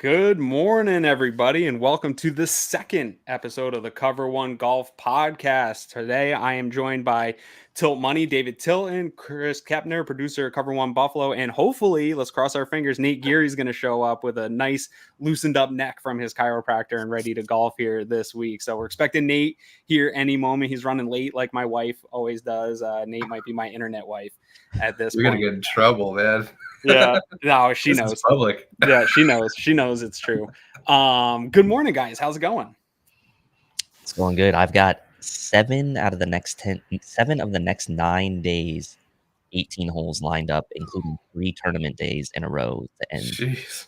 Good morning, everybody, and welcome to the second episode of the Cover One Golf Podcast. Today, I am joined by Tilt Money, David Tilton, Chris Kepner, producer of Cover One Buffalo, and hopefully, let's cross our fingers, Nate Geary is going to show up with a nice loosened up neck from his chiropractor and ready to golf here this week. So we're expecting Nate here any moment. He's running late like my wife always does. Nate might be my internet wife at this point. You're going to get in trouble, man. Yeah, no, she knows. Public. Yeah, she knows. She knows it's true. Good morning, guys. How's it going? It's going good. I've got 7 of the next 9 days, 18 holes lined up, including 3 tournament days in a row to end. Jeez.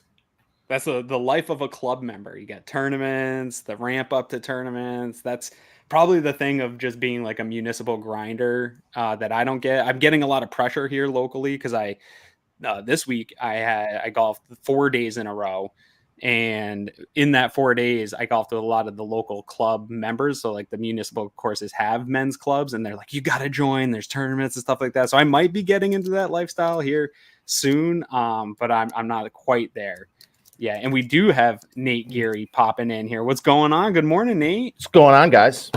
That's the life of a club member. You got tournaments, the ramp up to tournaments. That's probably the thing of just being like a municipal grinder that I don't get. I'm getting a lot of pressure here locally because this week I golfed 4 days in a row, and in that 4 days I golfed with a lot of the local club members. So like the municipal courses have men's clubs, and they're like, you got to join, there's tournaments and stuff like that. So I might be getting into that lifestyle here soon, but I'm not quite there. Yeah, and we do have Nate Geary popping in here. What's going on? Good morning, Nate. What's going on, guys?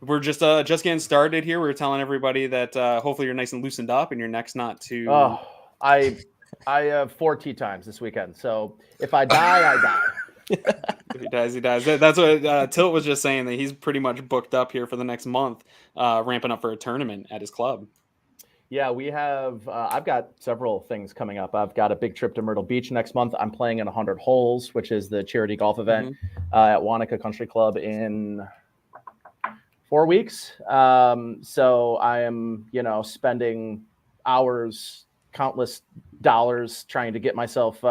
We're just getting started here. We were telling everybody that hopefully you're nice and loosened up and your neck's not too. Oh, I have 4 tee times this weekend, so if I die, I die. If he dies, he dies. That's what Tilt was just saying, that he's pretty much booked up here for the next month, ramping up for a tournament at his club. Yeah, we have. I've got several things coming up. I've got a big trip to Myrtle Beach next month. I'm playing in 100 Holes, which is the charity golf event at Wanaka Country Club in 4 weeks. So I am, spending hours, countless dollars trying to get myself,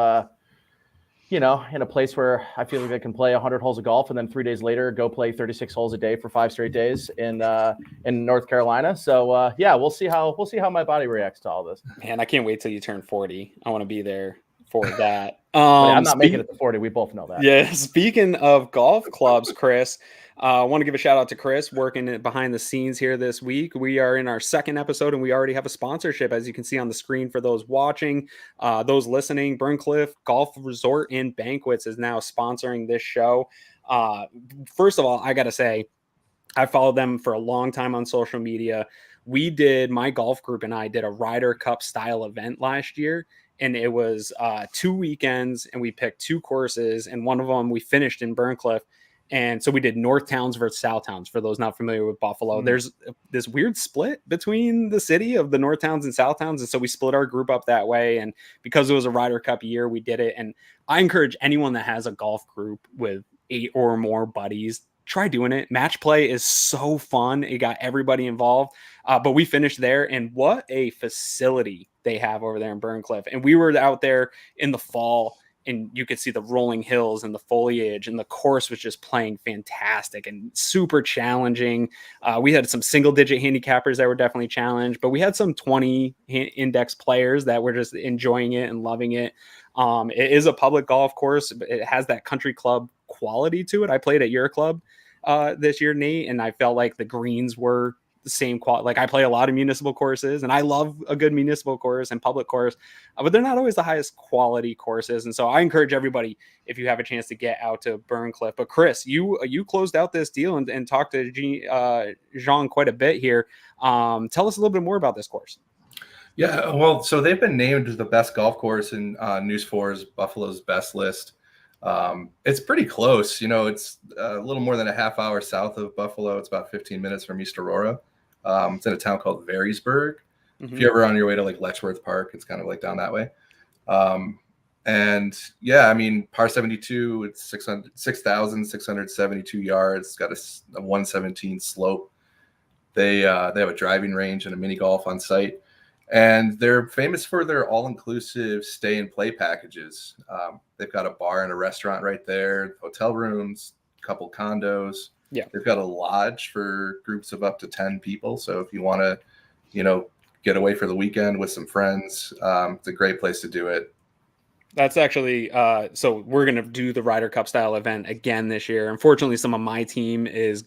in a place where I feel like I can play 100 holes of golf, and then 3 days later go play 36 holes a day for 5 straight days in North Carolina. So we'll see how my body reacts to all this. Man, I can't wait till you turn 40. I want to be there for that. I'm not making it to 40. We both know that. Yeah. Speaking of golf clubs, Chris, I want to give a shout out to Chris working behind the scenes here this week. We are in our second episode, and we already have a sponsorship, as you can see on the screen for those watching, those listening. Byrncliff Golf Resort and Banquets is now sponsoring this show. First of all, I got to say, I followed them for a long time on social media. My golf group and I did a Ryder Cup style event last year. And it was 2 weekends, and we picked 2 courses, and one of them we finished in Byrncliff. And so we did North Towns versus South Towns. For those not familiar with Buffalo, there's this weird split between the city of the North Towns and South Towns. And so we split our group up that way. And because it was a Ryder Cup year, we did it. And I encourage anyone that has a golf group with 8 or more buddies, try doing it. Match play is so fun. It got everybody involved. But we finished there, and what a facility they have over there in Byrncliff. And we were out there in the fall, and you could see the rolling hills and the foliage, and the course was just playing fantastic and super challenging. We had some single-digit handicappers that were definitely challenged, but we had some 20 index players that were just enjoying it and loving it. It is a public golf course. It has that country club quality to it. I played at your club this year, Nate, and I felt like the greens were the same quality. Like, I play a lot of municipal courses, and I love a good municipal course and public course, but they're not always the highest quality courses. And so I encourage everybody, if you have a chance, to get out to Byrncliff. But Chris, you closed out this deal and talked to Jean quite a bit here. Tell us a little bit more about this course. Yeah, well, so they've been named the best golf course in News 4's Buffalo's best list. It's pretty close. It's a little more than a half hour south of Buffalo. It's about 15 minutes from East Aurora. It's in a town called Varysburg. If you're ever on your way to like Letchworth Park, it's kind of like down that way. And yeah, I mean, par 72, it's 6,672 yards. It's got a 117 slope. They have a driving range and a mini golf on site. And they're famous for their all-inclusive stay and play packages. They've got a bar and a restaurant right there, hotel rooms, a couple condos. Yeah. They've got a lodge for groups of up to 10 people. So if you want to, get away for the weekend with some friends, it's a great place to do it. That's actually so we're gonna do the Ryder Cup style event again this year. Unfortunately, some of my team is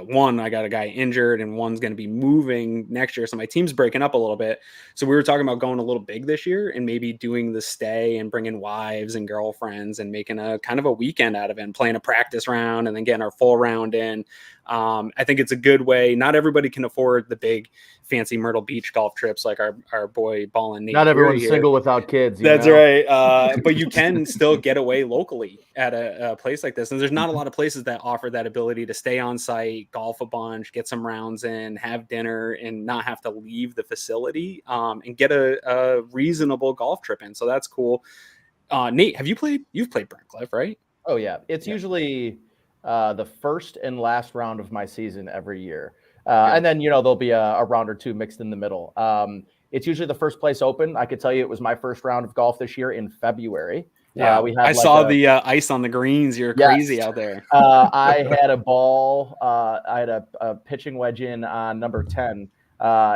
one, I got a guy injured, and one's gonna be moving next year. So my team's breaking up a little bit. So we were talking about going a little big this year and maybe doing the stay and bringing wives and girlfriends and making a kind of a weekend out of it and playing a practice round and then getting our full round in. I think it's a good way. Not everybody can afford the big fancy Myrtle Beach golf trips like our boy Ballin' Nate. Not everyone's here. single without kids. That's right. But you can still get away locally at a place like this. And there's not a lot of places that offer that ability to stay on site, golf a bunch, get some rounds in, have dinner, and not have to leave the facility and get a reasonable golf trip in. So that's cool. Nate, you've played Byrncliff, right? Oh, yeah. It's usually the first and last round of my season every year. And then, there'll be a round or two mixed in the middle. It's usually the first place open. I could tell you it was my first round of golf this year in February. Yeah, I saw the ice on the greens. You're crazy out there. I had a ball. I had a pitching wedge in on number 10,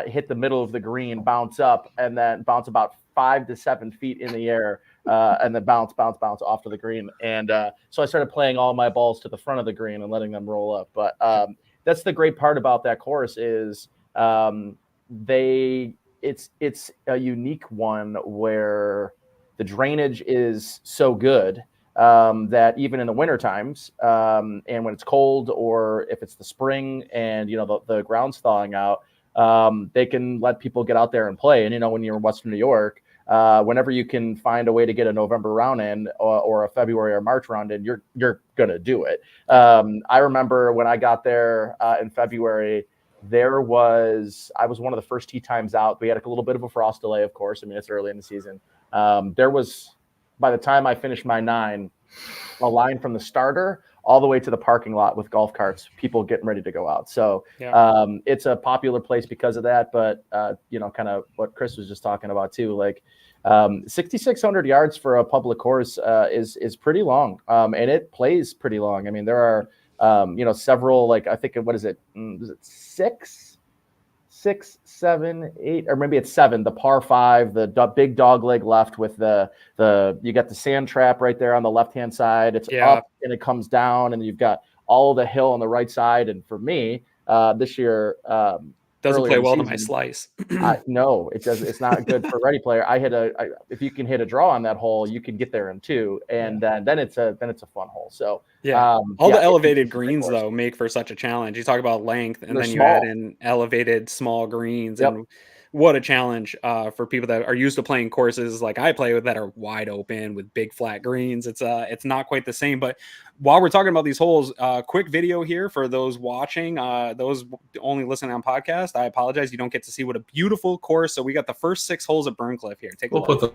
hit the middle of the green, bounce up, and then bounce about 5 to 7 feet in the air, and then bounce off to the green. And so I started playing all my balls to the front of the green and letting them roll up. But that's the great part about that course is it's a unique one where the drainage is so good that even in the winter times and when it's cold or if it's the spring and the ground's thawing out, they can let people get out there and play. And when you're in Western New York, whenever you can find a way to get a November round in or a February or March round in, you're gonna do it. I remember when I got there in February, I was one of the first tee times out. We had a little bit of a frost delay, of course. I mean, it's early in the season. There was, by the time I finished my 9, a line from the starter all the way to the parking lot with golf carts, people getting ready to go out. So it's a popular place because of that. But, kind of what Chris was just talking about too, like 6,600 yards for a public course is pretty long. And it plays pretty long. I mean, there are, several, like, I think, what is it? Is it 6, 7, 8, or maybe it's 7, the par 5, the big dog leg left with you got the sand trap right there on the left-hand side. It's up and it comes down, and you've got all of the hill on the right side. And for me, this year, doesn't play well to my slice. No, it does. It's not good for ready player. If you can hit a draw on that hole, you can get there in 2, and then it's a fun hole. So all the elevated greens though make for such a challenge. You talk about length, and then you add in elevated small greens, and what a challenge for people that are used to playing courses like I play with that are wide open with big flat greens. It's not quite the same. But while we're talking about these holes, quick video here for those watching, those only listening on podcast. I apologize, you don't get to see what a beautiful course. So we got the first 6 holes at Byrncliff here. Take a look.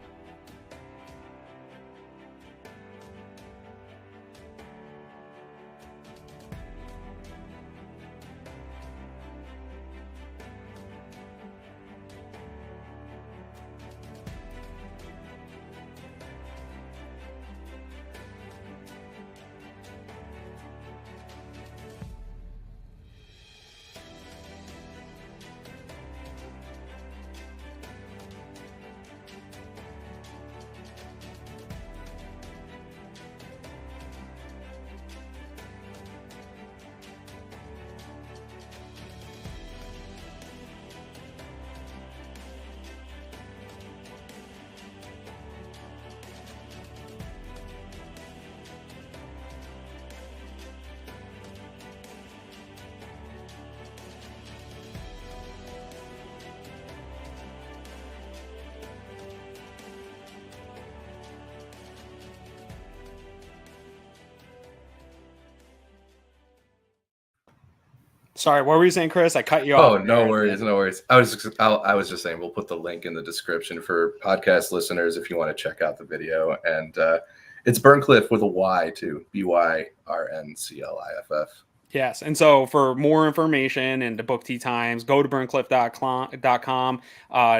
Sorry, what were you saying, Chris? I cut you off. Oh, no worries. I was just saying we'll put the link in the description for podcast listeners if you want to check out the video. And it's Byrncliff with a Y too, Byrncliff. Yes, and so for more information and to book tee times, go to byrncliff.com.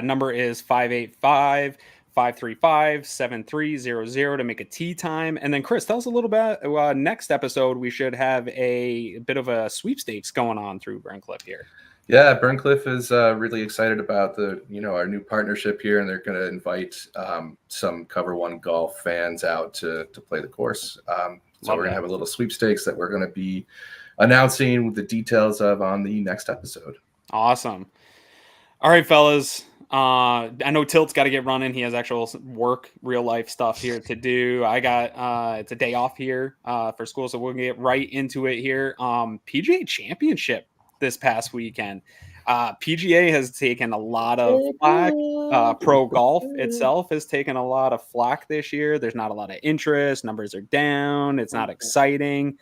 Number is 585-535-7300 to make a tee time. And then Chris, tell us a little bit. Next episode, we should have a bit of a sweepstakes going on through Byrncliff here. Yeah, Byrncliff is really excited about our new partnership here, and they're going to invite some Cover One golf fans out to play the course. So we're going to have a little sweepstakes that we're going to be announcing the details of on the next episode. Awesome. All right, fellas. I know Tilt's got to get running. He has actual work, real life stuff here to do. I got it's a day off here for school, so we'll get right into it here. PGA Championship this past weekend. PGA has taken a lot of flack. Pro golf itself has taken a lot of flack this year. There's not a lot of interest. Numbers are down. It's not exciting.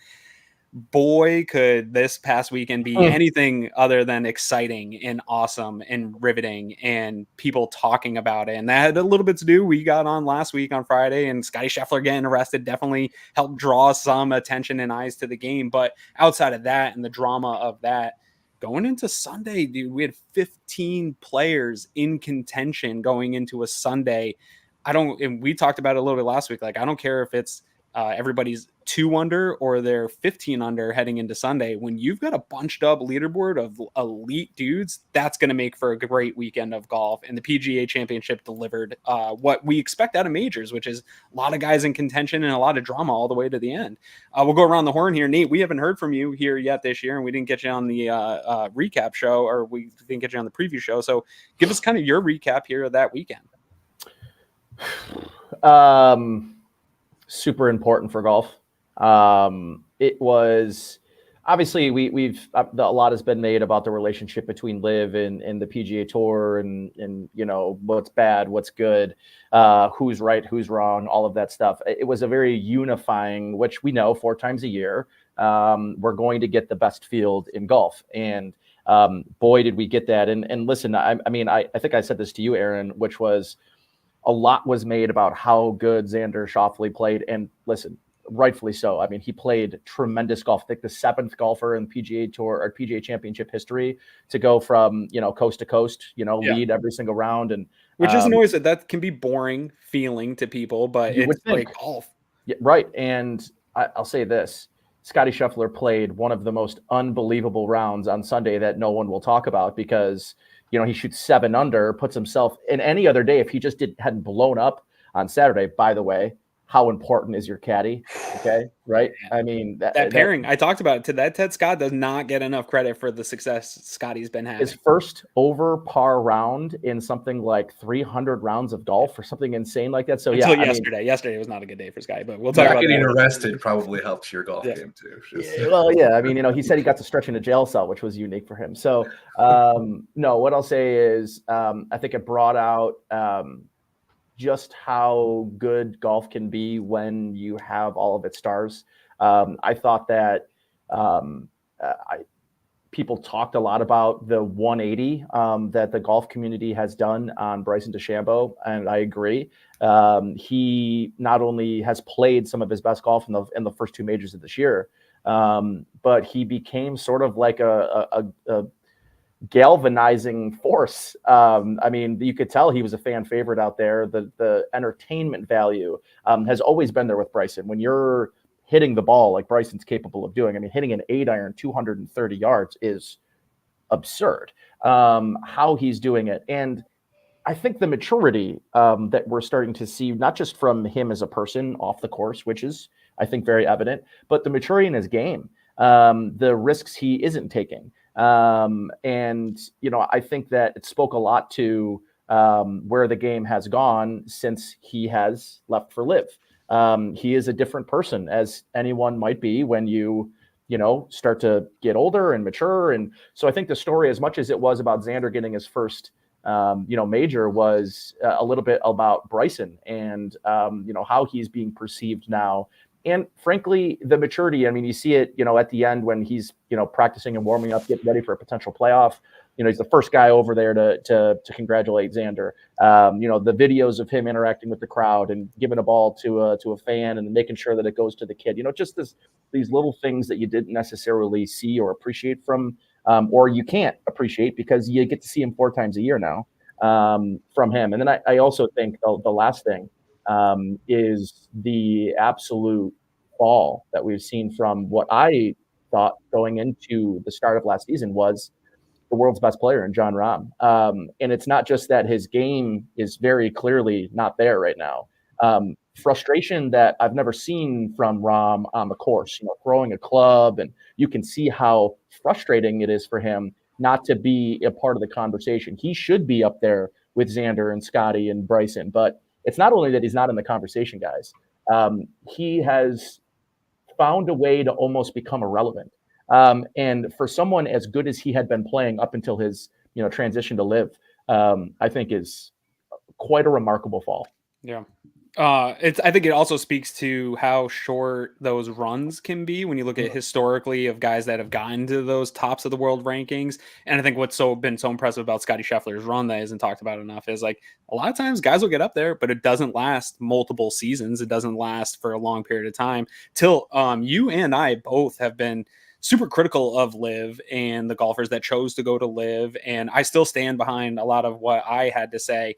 Boy, could this past weekend be anything other than exciting and awesome and riveting and people talking about it. And that had a little bit to do. We got on last week on Friday, and Scotty Scheffler getting arrested definitely helped draw some attention and eyes to the game. But outside of that and the drama of that, going into Sunday, dude, we had 15 players in contention going into a Sunday. And we talked about it a little bit last week. Like, I don't care if it's everybody's 2 under or they're 15 under heading into Sunday. When you've got a bunched up leaderboard of elite dudes, that's going to make for a great weekend of golf. And the PGA Championship delivered what we expect out of majors, which is a lot of guys in contention and a lot of drama all the way to the end. We'll go around the horn here. Nate, we haven't heard from you here yet this year, and we didn't get you on the recap show, or we didn't get you on the preview show. So give us kind of your recap here of that weekend. Super important for golf. It was obviously we've a lot has been made about the relationship between LIV and the PGA Tour, and what's bad, what's good, who's right, who's wrong, all of that stuff. It was a very unifying, which we know 4 times a year we're going to get the best field in golf, and boy did we get that. And listen, I think I said this to you, Aaron, which was, a lot was made about how good Xander Schauffele played. And listen, rightfully so. I mean, he played tremendous golf. I think the 7th golfer in PGA Tour or PGA Championship history to go from, coast to coast, lead every single round. And which isn't always that can be boring feeling to people, but it's like golf. Yeah, right. And I'll say this. Scotty Scheffler played one of the most unbelievable rounds on Sunday that no one will talk about, because he shoots 7 under, puts himself in any other day. If he just hadn't blown up on Saturday, by the way, how important is your caddy? Okay. Right. I mean, that pairing, I talked about it to that. Ted Scott does not get enough credit for the success Scotty's been having. His first over par round in something like 300 rounds of golf or something insane like that. So until yesterday was not a good day for Scotty, but we'll talk about getting arrested probably helped your golf game too. I mean, he said he got to stretch in a jail cell, which was unique for him. So no, what I'll say is I think it brought out just how good golf can be when you have all of its stars. I thought that people talked a lot about the 180 that the golf community has done on Bryson DeChambeau, and I agree. He not only has played some of his best golf in the first 2 majors of this year, but he became sort of like a galvanizing force. I mean, you could tell he was a fan favorite out there. The entertainment value has always been there with Bryson. When you're hitting the ball like Bryson's capable of doing, I mean, hitting an 8-iron 230 yards is absurd. How he's doing it. And I think the maturity that we're starting to see, not just from him as a person off the course, which is, I think, very evident, but the maturity in his game, the risks he isn't taking. And I think that it spoke a lot to where the game has gone since he has left for LIV. He is a different person, as anyone might be when you start to get older and mature. And so I think the story, as much as it was about Xander getting his first major, was a little bit about Bryson and how he's being perceived now. And frankly, the maturity, I mean, you see it, at the end when he's, practicing and warming up, getting ready for a potential playoff. He's the first guy over there to congratulate Xander. The videos of him interacting with the crowd and giving a ball to a fan and making sure that it goes to the kid. Just these little things that you didn't necessarily see or appreciate from, or you can't appreciate because you get to see him 4 times a year now from him. And then I also think the last thing is the absolute fall that we've seen from what I thought going into the start of last season was the world's best player in Jon Rahm. And it's not just that his game is very clearly not there right now. Frustration that I've never seen from Rahm on the course, throwing a club, and you can see how frustrating it is for him not to be a part of the conversation. He should be up there with Xander and Scotty and Bryson, but it's not only that he's not in the conversation, guys. He has found a way to almost become irrelevant. And for someone as good as he had been playing up until his, transition to live, I think is quite a remarkable fall. Yeah. I think it also speaks to how short those runs can be when you look at historically of guys that have gotten to those tops of the world rankings. And I think what's been so impressive about Scotty Scheffler's run that isn't talked about enough is like a lot of times guys will get up there, but it doesn't last multiple seasons. It doesn't last for a long period of time. Till you and I both have been super critical of Liv and the golfers that chose to go to Liv. And I still stand behind a lot of what I had to say.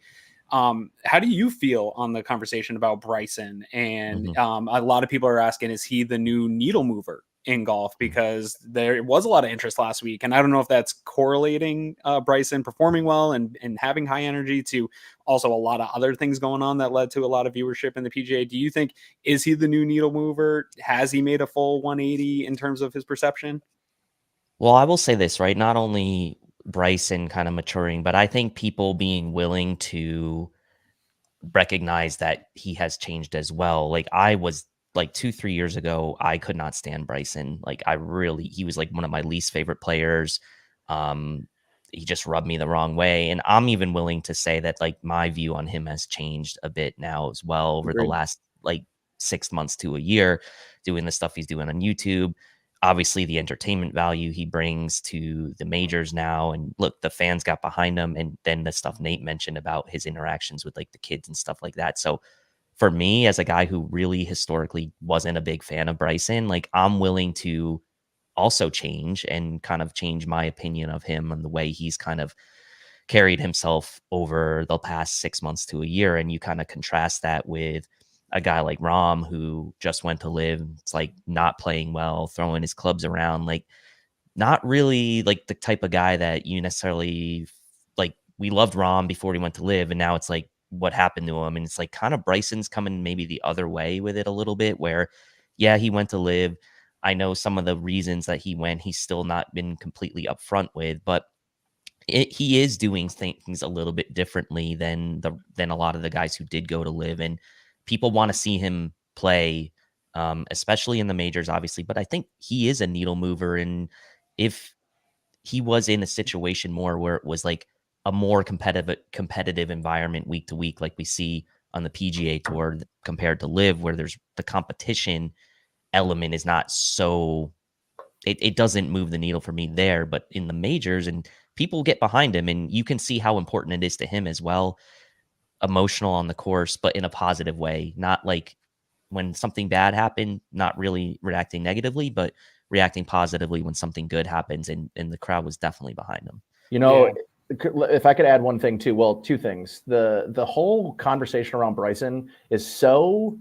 How do you feel on the conversation about Bryson? And a lot of people are asking, is he the new needle mover in golf? Because there was a lot of interest last week. And I don't know if that's correlating Bryson performing well and having high energy to also a lot of other things going on that led to a lot of viewership in the PGA. Do you think, is he the new needle mover? Has he made a full 180 in terms of his perception? Well, I will say this, right? Not only Bryson kind of maturing, but I think people being willing to recognize that he has changed as well. Like I was like 2-3 years ago, I could not stand Bryson. Like he was like one of my least favorite players. He just rubbed me the wrong way. And I'm even willing to say that like my view on him has changed a bit now as well over the last like 6 months to a year, doing the stuff he's doing on YouTube. Obviously the entertainment value he brings to the majors now, and look, the fans got behind him, and then the stuff Nate mentioned about his interactions with like the kids and stuff like that. So for me, as a guy who really historically wasn't a big fan of Bryson, like I'm willing to also change and kind of change my opinion of him and the way he's kind of carried himself over the past 6 months to a year. And you kind of contrast that with a guy like Rahm, who just went to Live. It's like not playing well, throwing his clubs around, like not really like the type of guy that you necessarily like. We loved Rahm before he went to Live, and now it's like what happened to him. And it's like kind of Bryson's coming maybe the other way with it a little bit, where yeah, he went to Live. I know some of the reasons that he went, he's still not been completely upfront with, but he is doing things a little bit differently than a lot of the guys who did go to Live, and people want to see him play, especially in the majors, obviously. But I think he is a needle mover, and if he was in a situation more where it was like a more competitive environment week to week, like we see on the PGA Tour compared to Live, where there's the competition element is not so. It doesn't move the needle for me there, but in the majors, and people get behind him, and you can see how important it is to him as well. Emotional on the course, but in a positive way, not like when something bad happened, not really reacting negatively, but reacting positively when something good happens, and the crowd was definitely behind him. If I could add one thing too, well, two things. The whole conversation around Bryson is so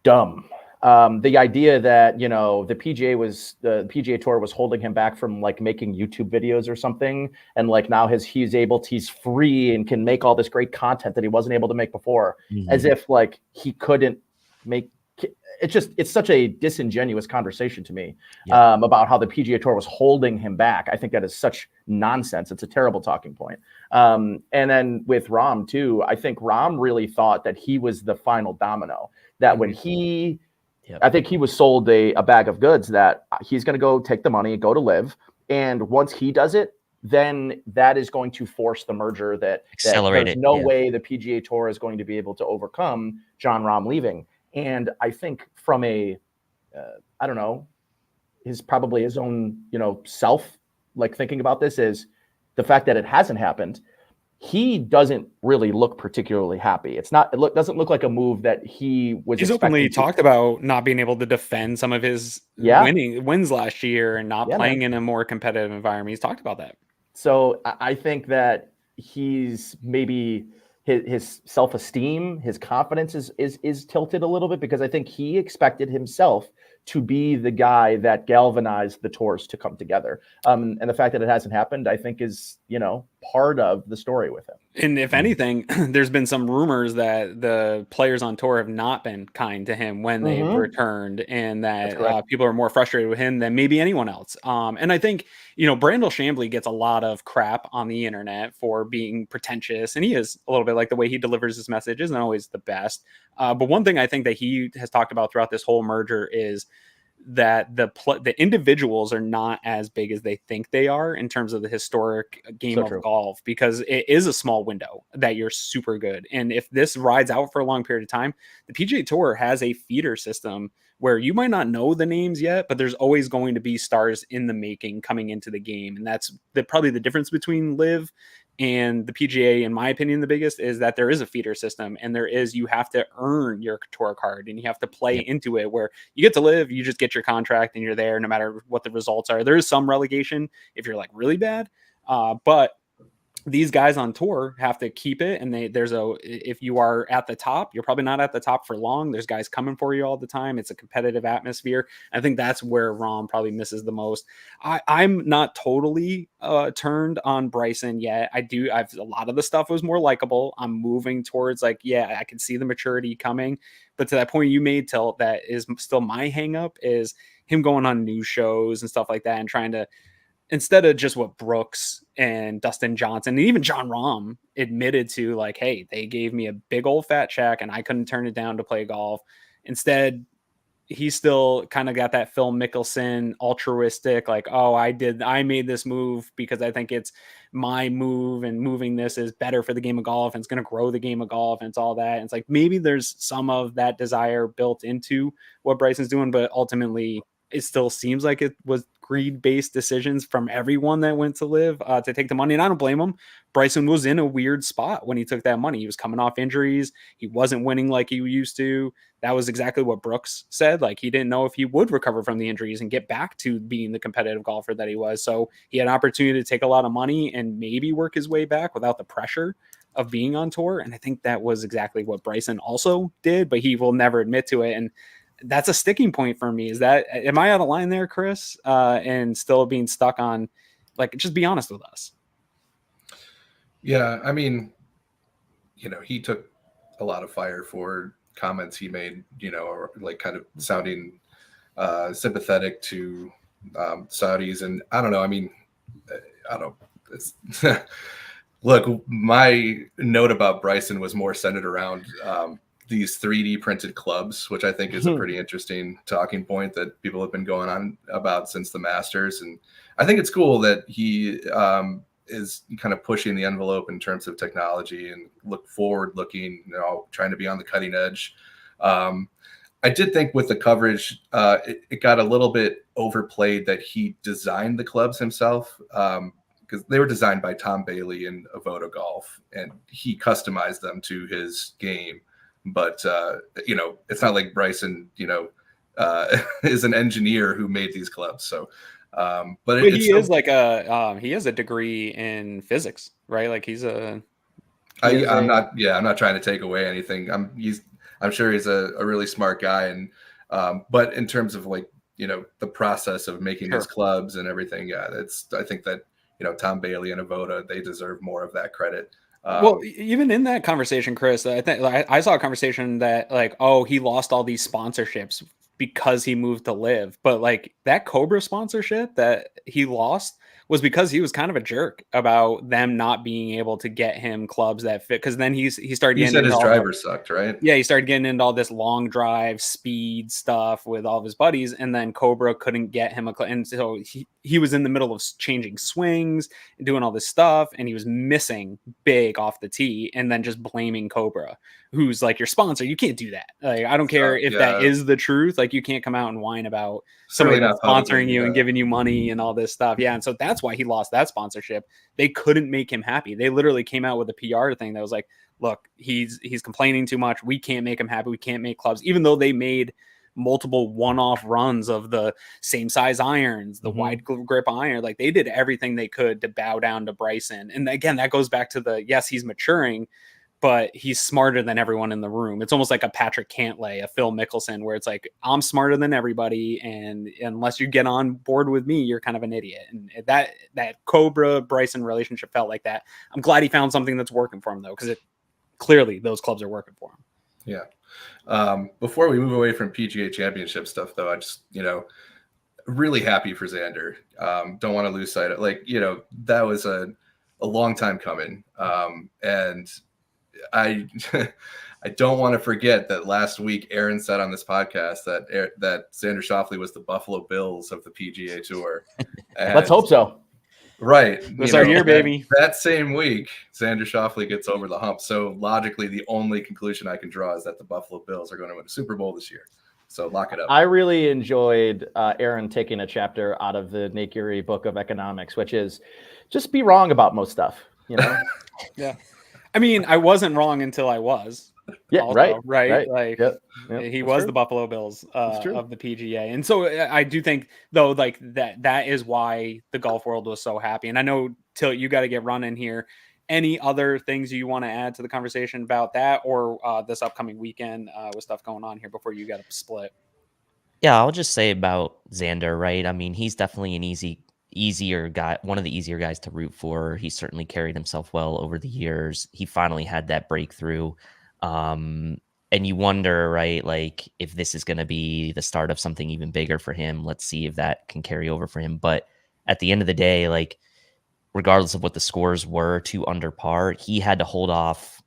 dumb. The idea that, the PGA Tour was holding him back from like making YouTube videos or something. And like now he's free and can make all this great content that he wasn't able to make before, as if like he couldn't make. It's such a disingenuous conversation to me about how the PGA Tour was holding him back. I think that is such nonsense. It's a terrible talking point. And then with Rahm too, I think Rahm really thought that he was the final domino, that when I think he was sold a bag of goods that he's going to go take the money and go to Live. And once he does it, then that is going to force the merger that there's no way the PGA Tour is going to be able to overcome Jon Rahm leaving. And I think from I don't know, probably his own, self, like thinking about this is the fact that it hasn't happened. He doesn't really look particularly happy. Doesn't look like a move that he was. He's openly talked about not being able to defend some of his wins last year and not playing in a more competitive environment. He's talked about that. So I think that he's maybe his self-esteem, his confidence is tilted a little bit, because I think he expected himself to be the guy that galvanized the tours to come together. And the fact that it hasn't happened, I think, is, part of the story with him. And if anything, there's been some rumors that the players on tour have not been kind to him when they've returned, and that people are more frustrated with him than maybe anyone else. And I think, Brandel Chambly gets a lot of crap on the internet for being pretentious, and he is a little bit, like, the way he delivers his message isn't always the best. But one thing I think that he has talked about throughout this whole merger is that the individuals are not as big as they think they are in terms of the historic game of golf, because it is a small window that you're super good. And if this rides out for a long period of time, the PGA Tour has a feeder system where you might not know the names yet, but there's always going to be stars in the making coming into the game. And that's probably the difference between LIV and the PGA, in my opinion. The biggest is that there is a feeder system, and you have to earn your tour card, and you have to play into it, where you get to LIV, you just get your contract and you're there no matter what the results are. There is some relegation if you're, like, really bad. But these guys on tour have to keep it. And if you are at the top, you're probably not at the top for long. There's guys coming for you all the time. It's a competitive atmosphere. I think that's where Rahm probably misses the most. I'm not totally turned on Bryson yet. A lot of the stuff was more likable. I'm moving towards, like, I can see the maturity coming, but to that point you made, Tilt, that is still my hang up, is him going on news shows and stuff like that and trying to, instead of just what Brooks and Dustin Johnson and even Jon Rahm admitted to, like, hey, they gave me a big old fat check and I couldn't turn it down to play golf. Instead, he still kind of got that Phil Mickelson altruistic, like, oh, I made this move because I think it's my move, and moving this is better for the game of golf, and it's going to grow the game of golf, and it's all that. And it's like, maybe there's some of that desire built into what Bryson's doing, but ultimately it still seems like it was greed-based decisions from everyone that went to LIV to take the money. And I don't blame him. Bryson was in a weird spot when he took that money. He was coming off injuries. He wasn't winning like he used to. That was exactly what Brooks said. Like, he didn't know if he would recover from the injuries and get back to being the competitive golfer that he was. So he had an opportunity to take a lot of money and maybe work his way back without the pressure of being on tour. And I think that was exactly what Bryson also did, but he will never admit to it. And that's a sticking point for me. Am I out of line there, Chris? And still being stuck on, like, just be honest with us. Yeah. I mean, he took a lot of fire for comments he made, or, like, kind of sounding sympathetic to Saudis. And I don't know. I mean, I don't look, my note about Bryson was more centered around these 3D printed clubs, which I think is a pretty interesting talking point that people have been going on about since the Masters. And I think it's cool that he is kind of pushing the envelope in terms of technology and look forward looking, trying to be on the cutting edge. I did think with the coverage, it got a little bit overplayed that he designed the clubs himself, because they were designed by Tom Bailey and Avoda Golf, and he customized them to his game. But, it's not like Bryson, is an engineer who made these clubs. So, but he is like he has a degree in physics, right? Like, I'm not trying to take away anything. I'm sure he's a really smart guy. And, but in terms of, like, the process of making these clubs and everything, I think that, Tom Bailey and Avoda, they deserve more of that credit. Well, even in that conversation, Chris, I think I saw a conversation that, like, oh, he lost all these sponsorships because he moved to LIV, but, like, that Cobra sponsorship that he lost was because he was kind of a jerk about them not being able to get him clubs that fit. Because then he started. You said his driver sucked, right? Yeah, he started getting into all this long drive speed stuff with all of his buddies, and then Cobra couldn't get him and so he was in the middle of changing swings and doing all this stuff, and he was missing big off the tee, and then just blaming Cobra, who's, like, your sponsor. You can't do that. Like, I don't care if that is the truth. Like, you can't come out and whine about somebody that's sponsoring you and giving you money and all this stuff. Yeah, and so that's why he lost that sponsorship. They couldn't make him happy. They literally came out with a PR thing that was like, look, he's complaining too much. We can't make him happy. We can't make clubs, even though they made multiple one-off runs of the same size irons, the wide grip iron. Like, they did everything they could to bow down to Bryson. And again, that goes back to yes, he's maturing, but he's smarter than everyone in the room. It's almost like a Patrick Cantlay, a Phil Mickelson, where it's like, I'm smarter than everybody, and unless you get on board with me, you're kind of an idiot. And that Cobra Bryson relationship felt like that. I'm glad he found something that's working for him, though, because clearly those clubs are working for him. Yeah. Before we move away from PGA Championship stuff, though, I just, really happy for Xander. Don't want to lose sight of, that was a long time coming. And I don't want to forget that last week Aaron said on this podcast that Xander Schauffele was the Buffalo Bills of the PGA Tour. And, let's hope so. Right. That's our year, baby. That same week, Xander Schauffele gets over the hump. So logically, the only conclusion I can draw is that the Buffalo Bills are going to win a Super Bowl this year. So lock it up. I really enjoyed Aaron taking a chapter out of the Nate Geary book of economics, which is just be wrong about most stuff, Yeah. I mean, I wasn't wrong until I was. Yeah, also, right. Like he was true. The Buffalo Bills of the PGA. And so I do think, though, like that is why the golf world was so happy. And I know, Tilt, you got to get running here. Any other things you want to add to the conversation about that or this upcoming weekend with stuff going on here before you got to split? Yeah, I'll just say about Xander, right? I mean, he's definitely an easier guy, one of the easier guys to root for. He certainly carried himself well over the years. He finally had that breakthrough. And you wonder, right, like if this is going to be the start of something even bigger for him. Let's see if that can carry over for him. But at the end of the day, like regardless of what the scores were, 2 under par, he had to hold off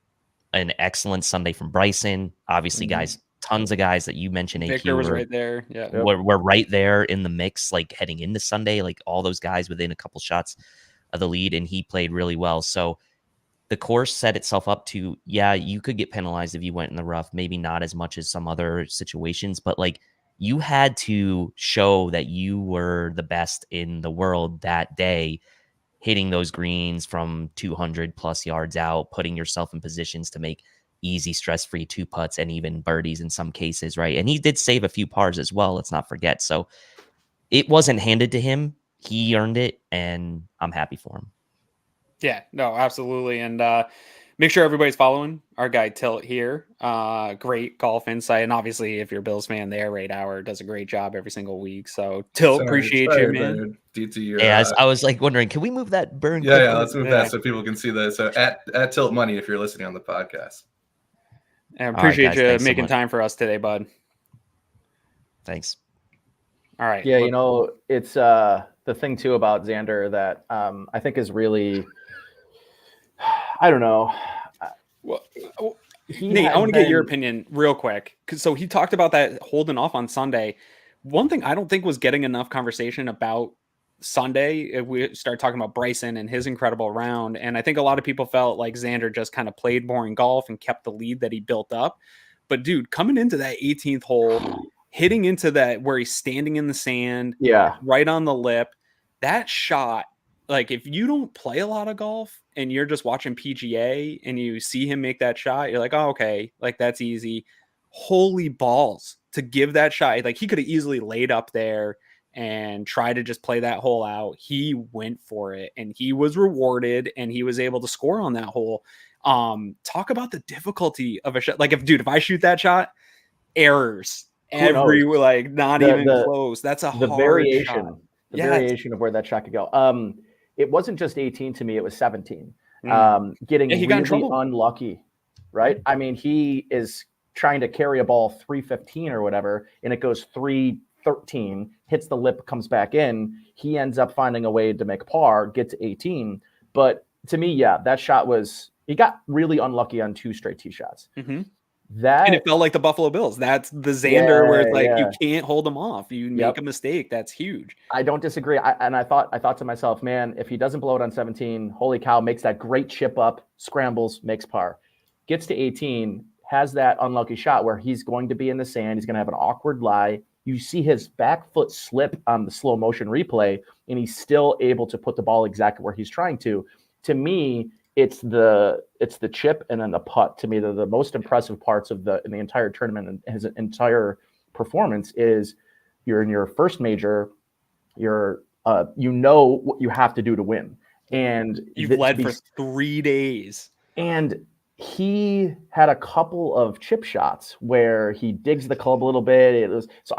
an excellent Sunday from Bryson. Obviously, guys, tons of guys that you mentioned, Victor was right there. Yeah, we're right there in the mix, like heading into Sunday, like all those guys within a couple shots of the lead, and he played really well. So the course set itself up to, yeah, you could get penalized if you went in the rough, maybe not as much as some other situations, but like you had to show that you were the best in the world that day, hitting those greens from 200 plus yards out, putting yourself in positions to make easy, stress-free 2-putts and even birdies in some cases, right? And he did save a few pars as well, let's not forget. So it wasn't handed to him. He earned it, and I'm happy for him. Yeah, no, absolutely. And make sure everybody's following our guy Tilt here. Great golf insight. And obviously, if you're a Bills fan, the Air Raid Hour does a great job every single week. So Tilt, appreciate you, man. I was like wondering, can we move that Byrncliff? Yeah, let's move that so people can see that. So at Tilt Money, if you're listening on the podcast. And appreciate you making time for us today, bud. Thanks. All right. Yeah, it's the thing too about Xander that I think is really, I don't know. Well, Nate, I want to get your opinion real quick. So he talked about that holding off on Sunday. One thing I don't think was getting enough conversation about Sunday, if we start talking about Bryson and his incredible round. And I think a lot of people felt like Xander just kind of played boring golf and kept the lead that he built up. But dude, coming into that 18th hole, hitting into that where he's standing in the sand, right on the lip, that shot, like if you don't play a lot of golf and you're just watching PGA and you see him make that shot, you're like, oh, okay, like that's easy. Holy balls to give that shot. Like he could have easily laid up there and try to just play that hole out. He went for it and he was rewarded and he was able to score on that hole. Talk about the difficulty of a shot. Like if I shoot that shot, errors every, like not even close. That's a hard variation. Shot. Variation of where that shot could go. It wasn't just 18 to me, it was 17. Getting he got in trouble. Unlucky, right? I mean, he is trying to carry a ball 315 or whatever, and it goes 313, hits the lip, comes back in. He ends up finding a way to make par, get to 18. But to me, that shot he got really unlucky on 2 straight tee shots. Mm-hmm. And it felt like the Buffalo Bills. That's the Xander where it's like you can't hold them off. You make a mistake, that's huge. I don't disagree. I thought to myself, man, if he doesn't blow it on 17, holy cow, makes that great chip up, scrambles, makes par. Gets to 18, has that unlucky shot where he's going to be in the sand. He's going to have an awkward lie. You see his back foot slip on the slow motion replay, and he's still able to put the ball exactly where he's trying to. To me, it's the chip and then the putt. To me, the most impressive parts of the entire tournament and his entire performance is you're in your first major, you're what you have to do to win, and you've led for 3 days, and he had a couple of chip shots where he digs the club a little bit. So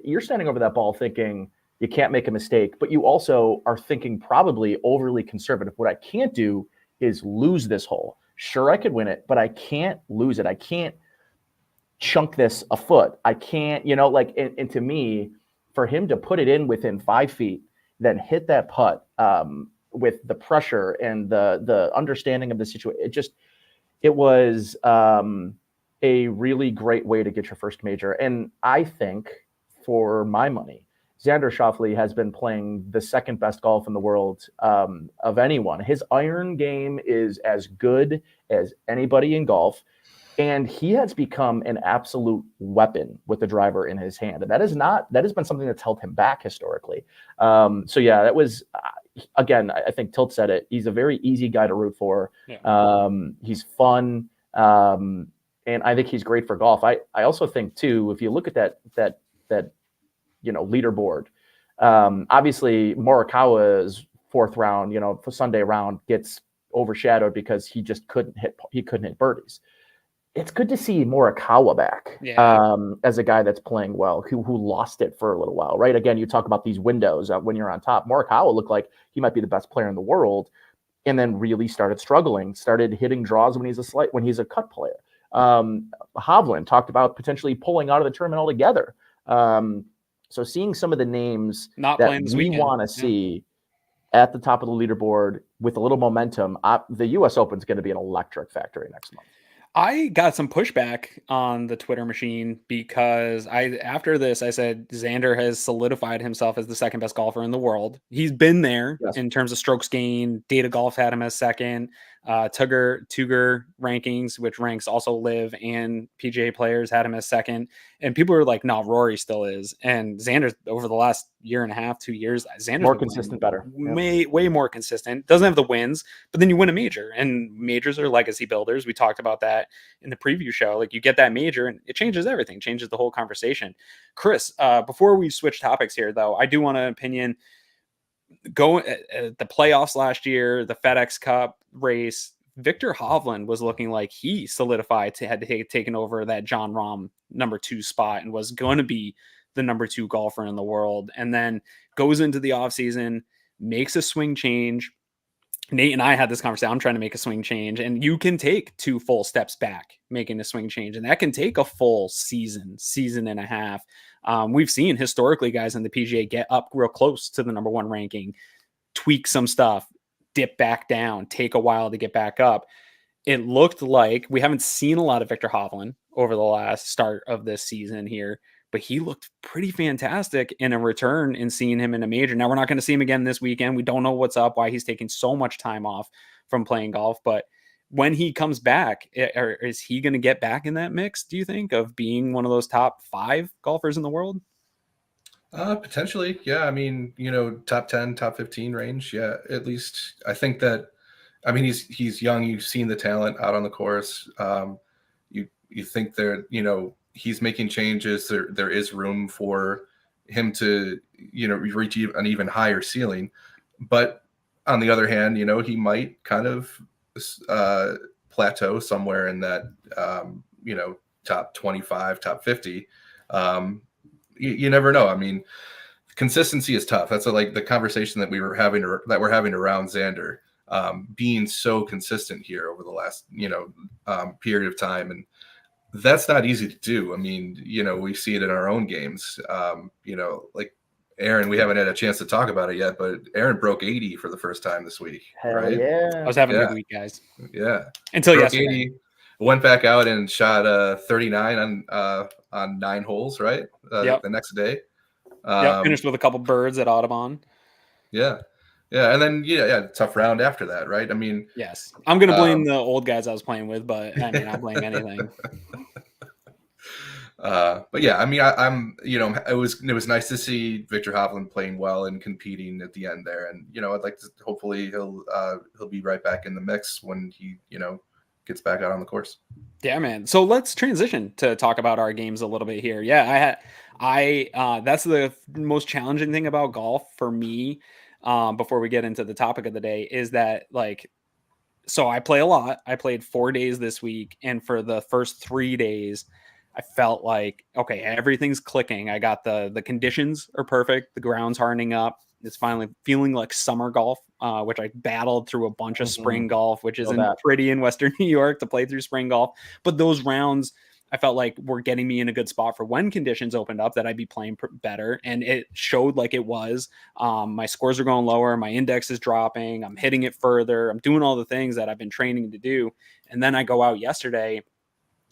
you're standing over that ball thinking you can't make a mistake, but you also are thinking probably overly conservative. What I can't do is lose this hole. Sure, I could win it, but I can't lose it. I can't chunk this a foot. I can't, and to me, for him to put it in within 5 feet, then hit that putt with the pressure and the understanding of the situation, it was a really great way to get your first major. And I think, for my money, Xander Schauffele has been playing the second best golf in the world of anyone. His iron game is as good as anybody in golf, and he has become an absolute weapon with the driver in his hand. And that has been something that's held him back historically. So yeah, that was, again, I think Tilt said it. He's a very easy guy to root for. Yeah. He's fun. And I think he's great for golf. I also think too, if you look at that leaderboard, obviously Morikawa's fourth round, for Sunday round gets overshadowed because he just couldn't hit birdies. It's good to see Morikawa back as a guy that's playing well, who lost it for a little while, right? Again, you talk about these windows when you're on top. Morikawa looked like he might be the best player in the world, and then really started struggling, started hitting draws when he's a cut player. Hovland talked about potentially pulling out of the tournament altogether. So seeing some of the names that we want to see at the top of the leaderboard with a little momentum, the U.S. Open is going to be an electric factory next month. I got some pushback on the Twitter machine because after this, I said Xander has solidified himself as the second best golfer in the world. He's been there in terms of strokes gained. Data Golf had him as second. Tuger rankings, which ranks also live and PGA players, had him as second. And people were like, no, Rory still is. And Xander, over the last year and a half, 2 years, Xander's more consistent, better. Way more consistent. Doesn't have the wins, but then you win a major, and majors are legacy builders. We talked about that in the preview show. Like, you get that major and it changes everything, changes the whole conversation. Chris, before we switch topics here, though, I do want an opinion. Go at the playoffs last year, the FedEx Cup race, Victor Hovland was looking like he solidified taken over that Jon Rahm number 2 spot and was going to be the number 2 golfer in the world. And then goes into the offseason, makes a swing change. Nate and I had this conversation. I'm trying to make a swing change, and you can take 2 full steps back making a swing change, and that can take a full season and a half. We've seen historically guys in the PGA get up real close to the number 1 ranking, tweak some stuff, dip back down, take a while to get back up. It looked like we haven't seen a lot of Victor Hovland over the last start of this season here, but he looked pretty fantastic in a return and seeing him in a major. Now, we're not going to see him again this weekend. We don't know what's up, why he's taking so much time off from playing golf, but when he comes back, is he going to get back in that mix, do you think, of being one of those top 5 golfers in the world? Potentially. Yeah. I mean, top 10, top 15 range. Yeah. At least I think that, I mean, he's young. You've seen the talent out on the course. You think there, he's making changes. There is room for him to, reach an even higher ceiling. But on the other hand, he might kind of plateau somewhere in that, top 25, top 50. You never know. I mean, consistency is tough. That's like the conversation that we're having around Xander, being so consistent here over the last, period of time. And that's not easy to do. I mean, we see it in our own games. Like Aaron, we haven't had a chance to talk about it yet, but Aaron broke 80 for the first time this week. Hell right? Yeah. I was having a good week, guys. Yeah. Until broke yesterday. 80, went back out and shot 39 on 9 holes, right? Yep. The next day. Finished with a couple birds at Audubon. Yeah. Yeah. And then, tough round after that, right? I mean, yes. I'm going to blame the old guys I was playing with, but I mean, I'll blame anything. But yeah, I mean, I'm, it was nice to see Victor Hovland playing well and competing at the end there. And, I'd like to, hopefully he'll be right back in the mix when he, gets back out on the course. Yeah, man. So let's transition to talk about our games a little bit here. Yeah, that's the most challenging thing about golf for me. Before we get into the topic of the day, is that like so I play a lot. I played 4 days this week, and for the first 3 days, I felt like, okay, everything's clicking. I got the conditions are perfect. The ground's hardening up. It's finally feeling like summer golf, which I battled through a bunch of spring golf, which isn't pretty in Western New York to play through spring golf. But those rounds, I felt like were getting me in a good spot for when conditions opened up, that I'd be playing better. And it showed like it was. My scores are going lower. My index is dropping. I'm hitting it further. I'm doing all the things that I've been training to do. And then I go out yesterday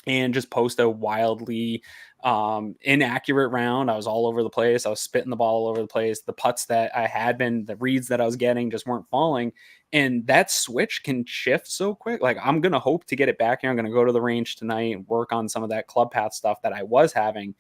and just post a wildly inaccurate round. I was all over the place. I was spitting the ball all over the place. The putts that I had been, the reads that I was getting just weren't falling. And that switch can shift so quick. Like, I'm going to hope to get it back here. I'm going to go to the range tonight and work on some of that club path stuff that I was having.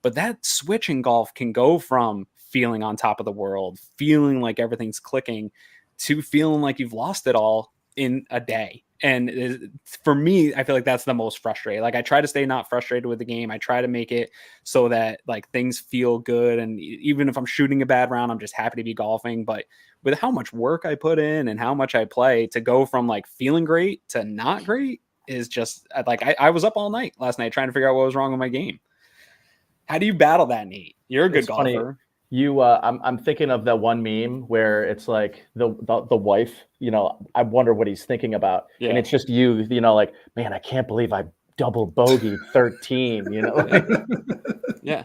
But that switch in golf can go from feeling on top of the world, feeling like everything's clicking, to feeling like you've lost it all in a day. And for me, I feel like that's the most frustrating. Like, I try to stay not frustrated with the game. I try to make it so that like things feel good. And even if I'm shooting a bad round, I'm just happy to be golfing. But with how much work I put in and how much I play, to go from like feeling great to not great is just like, I was up all night last night trying to figure out what was wrong with my game. How do you battle that, Nate? You're a good golfer. Funny. I'm thinking of that one meme where it's like the wife, I wonder what he's thinking about. Yeah. And it's just you, like, man, I can't believe I double bogeyed 13, Yeah.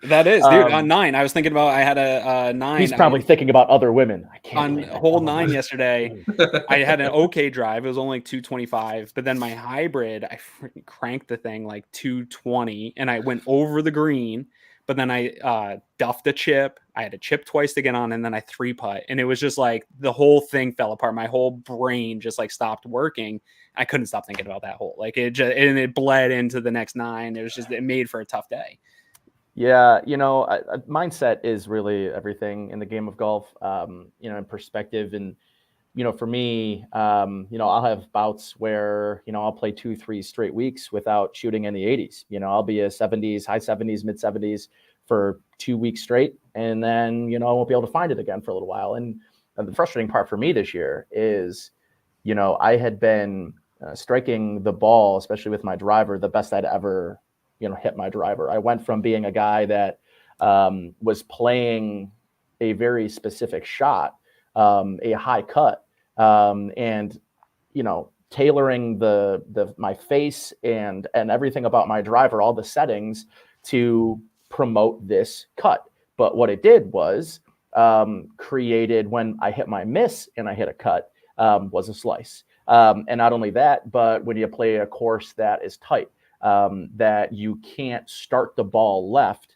That is, dude. On 9, I was thinking about, I had a 9. He's probably thinking about other women. I can't on hole 9 yesterday. I had an okay drive. It was only like 225, but then my hybrid, I freaking cranked the thing like 220, and I went over the green. But then I duffed a chip. I had a chip twice to get on, and then I 3-putt. And it was just like the whole thing fell apart. My whole brain just like stopped working. I couldn't stop thinking about that hole. Like, it bled into the next 9. It made for a tough day. Yeah, mindset is really everything in the game of golf, in perspective. And, for me, I'll have bouts where, I'll play 2-3 straight weeks without shooting in the 80s. I'll be a 70s, high 70s, mid 70s for 2 weeks straight. And then, I won't be able to find it again for a little while. And the frustrating part for me this year is, I had been striking the ball, especially with my driver, the best I'd ever hit my driver. I went from being a guy that was playing a very specific shot, a high cut, and tailoring my face and everything about my driver, all the settings to promote this cut. But what it did was created, when I hit my miss and I hit a cut, was a slice. And not only that, but when you play a course that is tight, that you can't start the ball left.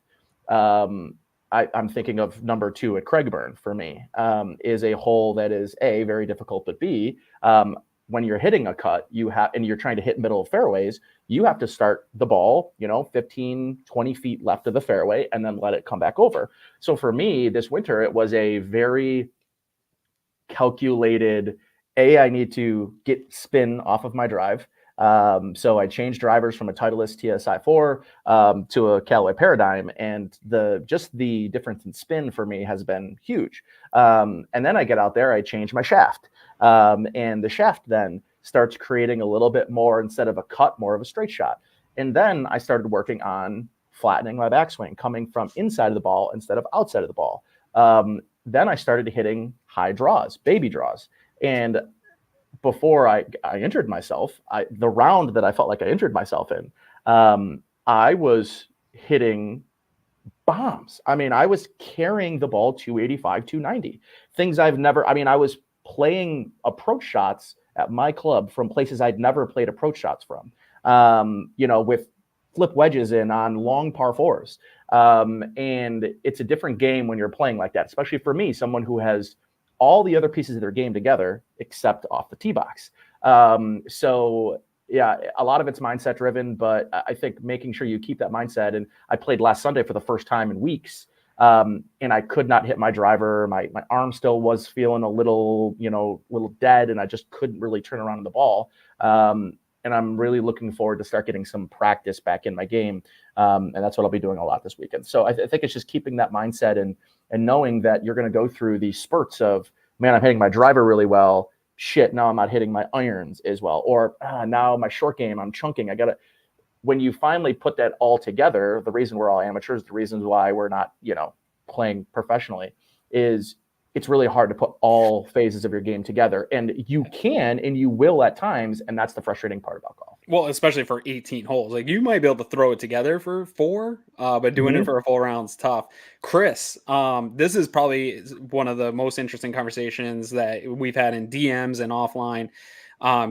I'm thinking of number 2 at Craigburn for me, is a hole that is A, very difficult, but B, when you're hitting a cut, and you're trying to hit middle of fairways, you have to start the ball, 15, 20 feet left of the fairway, and then let it come back over. So for me this winter, it was a very calculated, I need to get spin off of my drive. So I changed drivers from a Titleist TSI 4 to a Callaway Paradigm, and the difference in spin for me has been huge. And then I get out there, I change my shaft, and the shaft then starts creating a little bit more, instead of a cut, more of a straight shot. And then I started working on flattening my backswing, coming from inside of the ball instead of outside of the ball. Then I started hitting high draws, baby draws, and before I injured myself, the round that I felt like I injured myself in, I was hitting bombs. I mean, I was carrying the ball 285, 290. Things I've never, I was playing approach shots at my club from places I'd never played approach shots from, with flip wedges in on long par 4s. And it's a different game when you're playing like that, especially for me, someone who has all the other pieces of their game together except off the tee box. So yeah, a lot of it's mindset driven, but I think making sure you keep that mindset. And I played last Sunday for the first time in weeks, and I could not hit my driver. My arm still was feeling a little dead, and I just couldn't really turn around the ball. And I'm really looking forward to start getting some practice back in my game. And that's what I'll be doing a lot this weekend. So I think it's just keeping that mindset and knowing that you're going to go through these spurts of, man, I'm hitting my driver really well. shit, now I'm not hitting my irons as well. Or now my short game, I'm chunking. When you finally put that all together, the reason we're all amateurs, the reasons why we're not, playing professionally is it's really hard to put all phases of your game together. And you can, and you will at times. And that's the frustrating part about golf. Well, especially for 18 holes. Like, you might be able to throw it together for 4, but doing it for a full round's tough. Chris, this is probably one of the most interesting conversations that we've had in DMs and offline.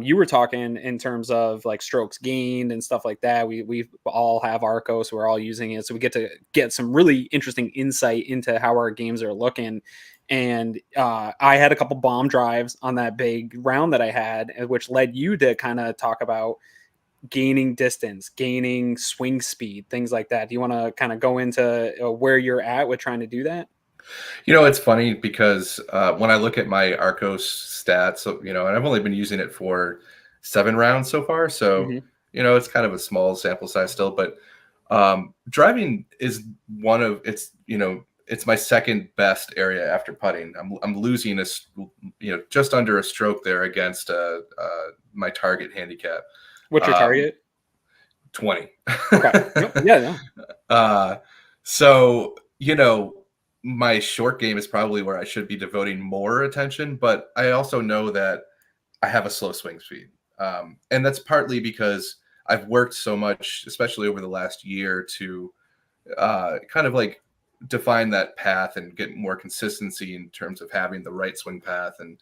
You were talking in terms of like strokes gained and stuff like that. We all have Arcos, we're all using it, so we get to get some really interesting insight into how our games are looking. And I had a couple bomb drives on that big round that I had, which led you to kind of talk about gaining distance, gaining swing speed, things like that. Do you want to kind of go into where you're at with trying to do that? It's funny because when I look at my Arcos stats, and I've only been using it for 7 rounds so far. So, it's kind of a small sample size still, but driving is it's my second best area after putting. I'm losing just under a stroke there against my target handicap. What's your target? 20. Okay. Yeah. So, my short game is probably where I should be devoting more attention, but I also know that I have a slow swing speed. And that's partly because I've worked so much, especially over the last year, to kind of like define that path and get more consistency in terms of having the right swing path and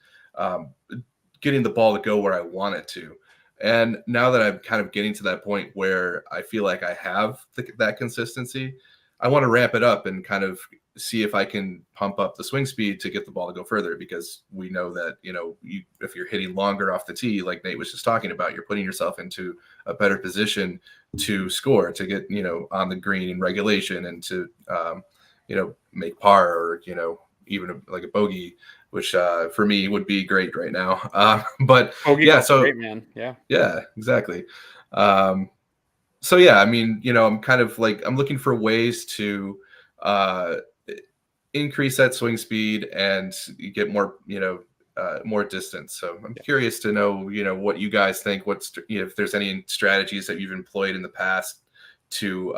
getting the ball to go where I want it to. And now that I'm kind of getting to that point where I feel like I have that consistency, I want to ramp it up and kind of see if I can pump up the swing speed to get the ball to go further, because we know that, if you're hitting longer off the tee, like Nate was just talking about, you're putting yourself into a better position to score, to get, on the green in regulation and to, make par or, even like a bogey, which for me would be great right now. But so great, man. Yeah, exactly. So yeah, I mean, I'm kind of like, I'm looking for ways to increase that swing speed and get more, more distance. So I'm curious to know, what you guys think, if there's any strategies that you've employed in the past to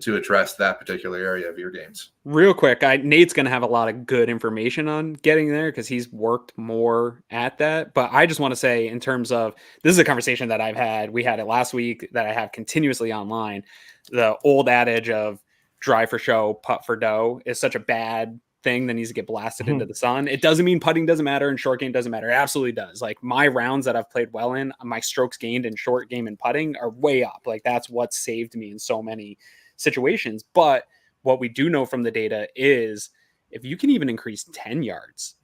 address that particular area of your games. Real quick, Nate's going to have a lot of good information on getting there because he's worked more at that. But I just want to say, in terms of, this is a conversation that we had it last week, that I have continuously online. The old adage of drive for show, putt for dough is such a bad thing that needs to get blasted into the sun. It doesn't mean putting doesn't matter and short game doesn't matter. It absolutely does. Like, my rounds that I've played well in, my strokes gained in short game and putting are way up. Like, that's what saved me in so many situations. But what we do know from the data is, if you can even increase 10 yards,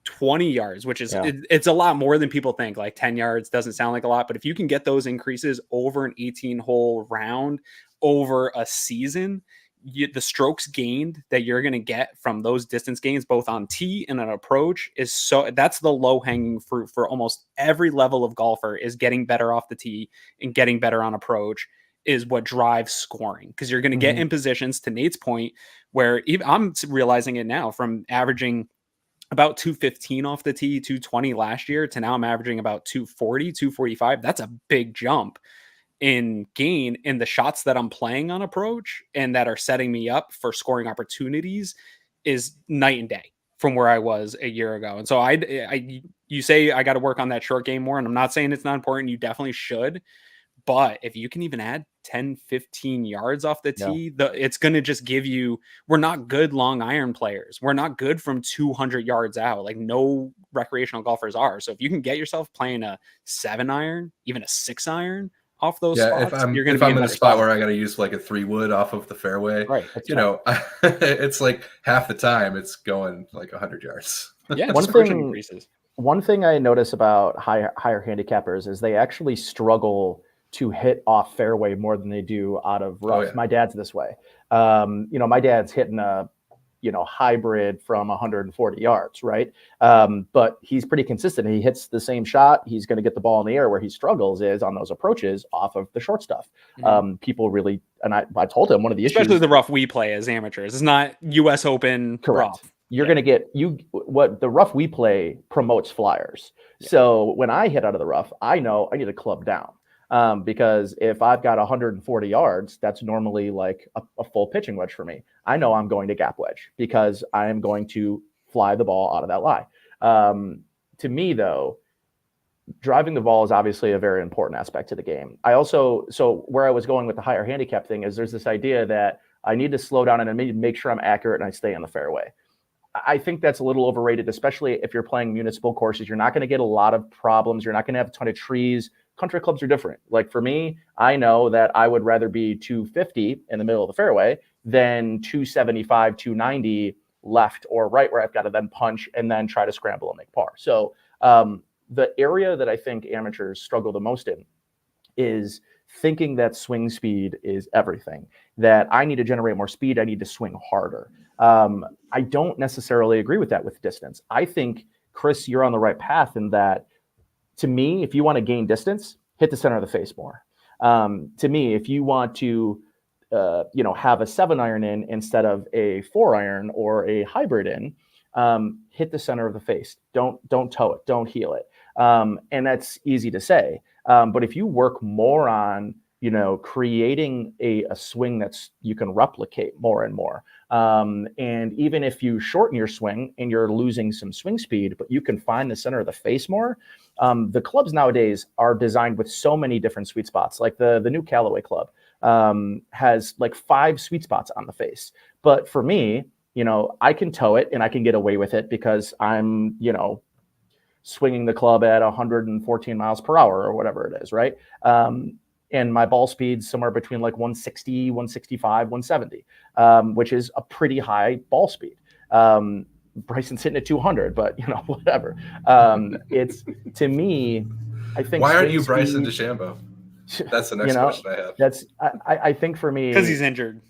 20 yards, which is, it's a lot more than people think. Like, 10 yards doesn't sound like a lot, but if you can get those increases over an 18-hole round over a season, the strokes gained that you're going to get from those distance gains, both on tee and an approach, that's the low hanging fruit for almost every level of golfer, is getting better off the tee and getting better on approach is what drives scoring. Cause you're going to get in positions, to Nate's point, where I'm realizing it now, from averaging about 215 off the tee, 220 last year, to now I'm averaging about 240, 245. That's a big jump in gain in the shots that I'm playing on approach and that are setting me up for scoring opportunities is night and day from where I was a year ago. And so you say I got to work on that short game more, and I'm not saying it's not important. You definitely should. But if you can even add 10, 15 yards off the tee, it's going to just give you, we're not good long iron players. We're not good from 200 yards out. Like, no recreational golfers are. So if you can get yourself playing a 7 iron, even a 6 iron, off those spots, you're going to be in a spot where I got to use like a 3-wood off of the fairway, right? It's like half the time it's going like 100 yards. Yeah, one thing I notice about higher handicappers is they actually struggle to hit off fairway more than they do out of rough. My dad's this way. My dad's hitting a hybrid from 140 yards, right? But he's pretty consistent. He hits the same shot. He's going to get the ball in the air. Where he struggles is on those approaches off of the short stuff. People really, and I told him one of the issues, especially the rough we play as amateurs, it's not US Open. Correct. Rough. You're going to get what the rough we play promotes flyers. So when I hit out of the rough, I know I need to club down. Because if I've got 140 yards, that's normally like a full pitching wedge for me. I know I'm going to gap wedge because I am going to fly the ball out of that lie. To me, though, driving the ball is obviously a very important aspect to the game. So where I was going with the higher handicap thing is there's this idea that I need to slow down and I need to make sure I'm accurate and I stay on the fairway. I think that's a little overrated, especially if you're playing municipal courses. You're not going to get a lot of problems. You're not going to have a ton of trees. Country clubs are different. Like for me, I know that I would rather be 250 in the middle of the fairway than 275, 290 left or right, where I've got to then punch and then try to scramble and make par. So the area that I think amateurs struggle the most in is thinking that swing speed is everything, that I need to generate more speed. I need to swing harder. I don't necessarily agree with that with distance. I think, Chris, you're on the right path in that, to me, if you want to gain distance, hit the center of the face more. To me, if you want to, have a 7-iron in instead of a 4-iron or a hybrid in, hit the center of the face. Don't toe it. Don't heel it. And that's easy to say. But if you work more on, creating a swing that's you can replicate more and more. And even if you shorten your swing and you're losing some swing speed, but you can find the center of the face more. The clubs nowadays are designed with so many different sweet spots. Like the new Callaway club has like 5 sweet spots on the face. But for me, I can toe it and I can get away with it because I'm, swinging the club at 114 miles per hour or whatever it is, right? And my ball speed's somewhere between like 160, 165, 170, which is a pretty high ball speed. Bryson's hitting at 200, but whatever. It's, to me, I think. Why aren't you Bryson DeChambeau? That's the next question I have. I think for me, because he's injured.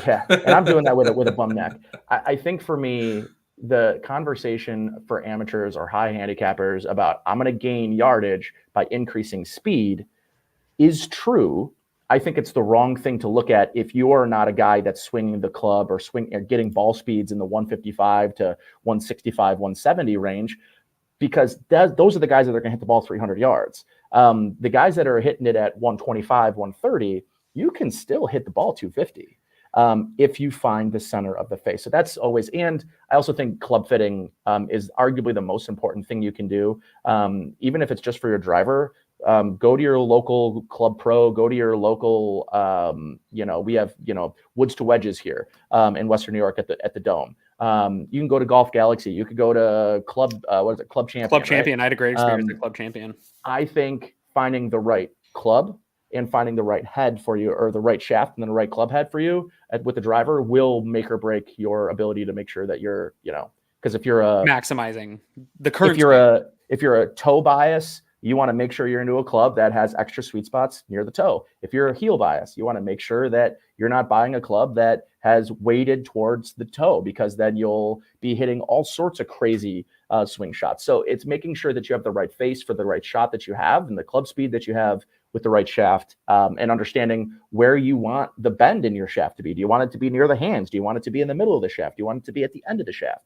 Yeah, and I'm doing that with a bum neck. I think for me, the conversation for amateurs or high handicappers about I'm going to gain yardage by increasing speed is true. I think it's the wrong thing to look at if you are not a guy that's swinging the club or getting ball speeds in the 155 to 165, 170 range, because those are the guys that are going to hit the ball 300 yards. The guys that are hitting it at 125, 130, you can still hit the ball 250. If you find the center of the face. So that's always, and I also think club fitting is arguably the most important thing you can do. Even if it's just for your driver, go to your local club pro, go to your local, we have, woods to wedges here in Western New York at the Dome. You can go to Golf Galaxy. You could go to Club Champion. Club Champion. Right? I had a great experience at Club Champion. I think finding the right club and finding the right head for you, or the right shaft and then the right club head for you with the driver, will make or break your ability to make sure that you're, because if you're maximizing the current, if you're a toe bias, you want to make sure you're into a club that has extra sweet spots near the toe. If you're a heel bias, you want to make sure that you're not buying a club that has weighted towards the toe, because then you'll be hitting all sorts of crazy swing shots. So it's making sure that you have the right face for the right shot that you have and the club speed that you have with the right shaft, and understanding where you want the bend in your shaft to be. Do you want it to be near the hands? Do you want it to be in the middle of the shaft? Do you want it to be at the end of the shaft?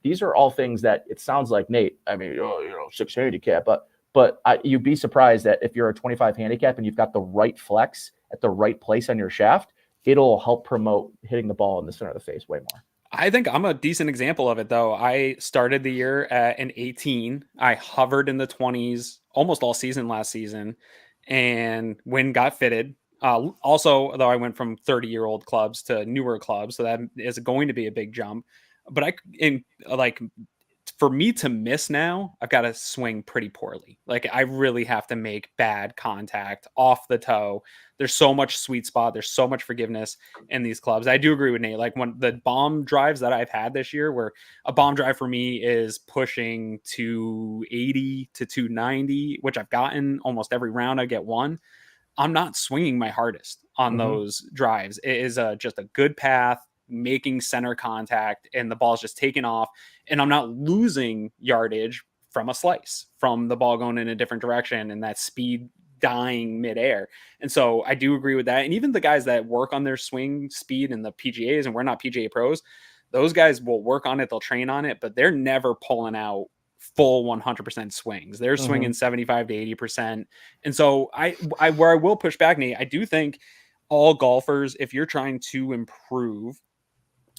These are all things that it sounds like, Nate, 6 handicap, but you'd be surprised that if you're a 25 handicap and you've got the right flex at the right place on your shaft, it'll help promote hitting the ball in the center of the face way more. I think I'm a decent example of it, though. I started the year at an 18. I hovered in the 20s almost all season last season, and when got fitted. Also, though, I went from 30-year-old clubs to newer clubs, so that is going to be a big jump. But for me to miss now, I've got to swing pretty poorly. Like, I really have to make bad contact off the toe. There's so much sweet spot. There's so much forgiveness in these clubs. I do agree with Nate. Like, when the bomb drives that I've had this year, where a bomb drive for me is pushing 280 to 290, which I've gotten almost every round. I get one. I'm not swinging my hardest on those drives. It is just a good path, making center contact, and the ball's just taking off, and I'm not losing yardage from a slice, from the ball going in a different direction and that speed dying midair. And so I do agree with that. And even the guys that work on their swing speed in the PGAs, and we're not PGA pros, those guys will work on it, they'll train on it, but they're never pulling out full 100% swings. They're swinging 75 to 80%. And so where I will push back, Nate, I do think all golfers, if you're trying to improve,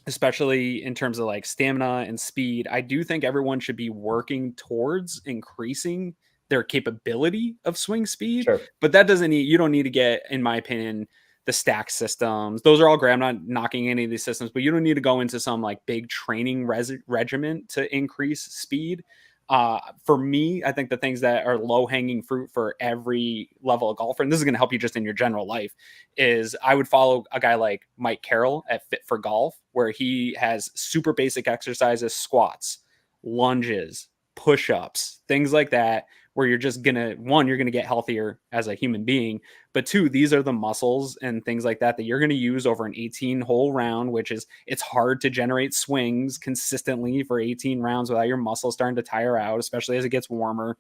especially in terms of like stamina and speed, I do think everyone should be working towards increasing their capability of swing speed. Sure. But that doesn't need, you don't need to get, in my opinion, the stack systems. Those are all great. I'm not knocking any of these systems, but you don't need to go into some like big training regimen to increase speed. For me, I think the things that are low hanging fruit for every level of golfer, and this is going to help you just in your general life, is I would follow a guy like Mike Carroll at Fit for Golf, where he has super basic exercises, squats, lunges, push-ups, things like that, where you're just gonna, one, you're gonna get healthier as a human being, but two, these are the muscles and things like that you're gonna use over an 18-hole round, which is, it's hard to generate swings consistently for 18 rounds without your muscles starting to tire out, especially as it gets warmer.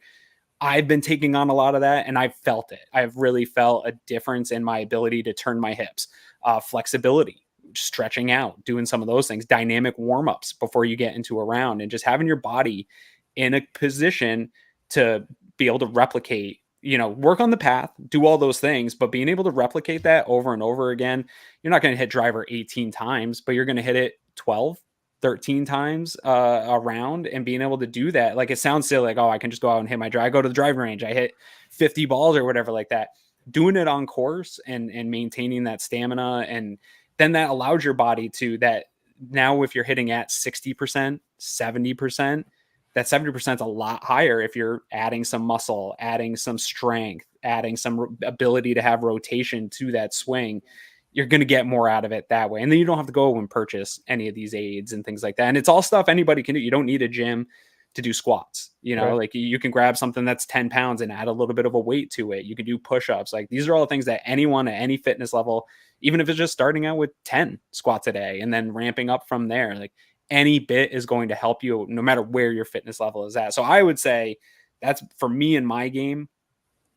I've been taking on a lot of that, and I've felt it. I've really felt a difference in my ability to turn my hips, flexibility, stretching out, doing some of those things, dynamic warm-ups before you get into a round, and just having your body in a position to be able to replicate, work on the path, do all those things, but being able to replicate that over and over again. You're not going to hit driver 18 times, but you're going to hit it 12, 13 times a round, and being able to do that. Like, it sounds silly, like, oh, I can just go out and hit my drive, I go to the driving range, I hit 50 balls or whatever like that. Doing it on course and maintaining that stamina, and then that allows your body to, that now if you're hitting at 60%, 70%, that 70% is a lot higher if you're adding some muscle, adding some strength, adding some ability to have rotation to that swing. You're going to get more out of it that way. And then you don't have to go and purchase any of these aids and things like that. And it's all stuff anybody can do. You don't need a gym to do squats, Right. Like you can grab something that's 10 pounds and add a little bit of a weight to it. You can do push-ups. Like, these are all things that anyone at any fitness level, even if it's just starting out with 10 squats a day and then ramping up from there, like, any bit is going to help you no matter where your fitness level is at. So I would say that's, for me in my game,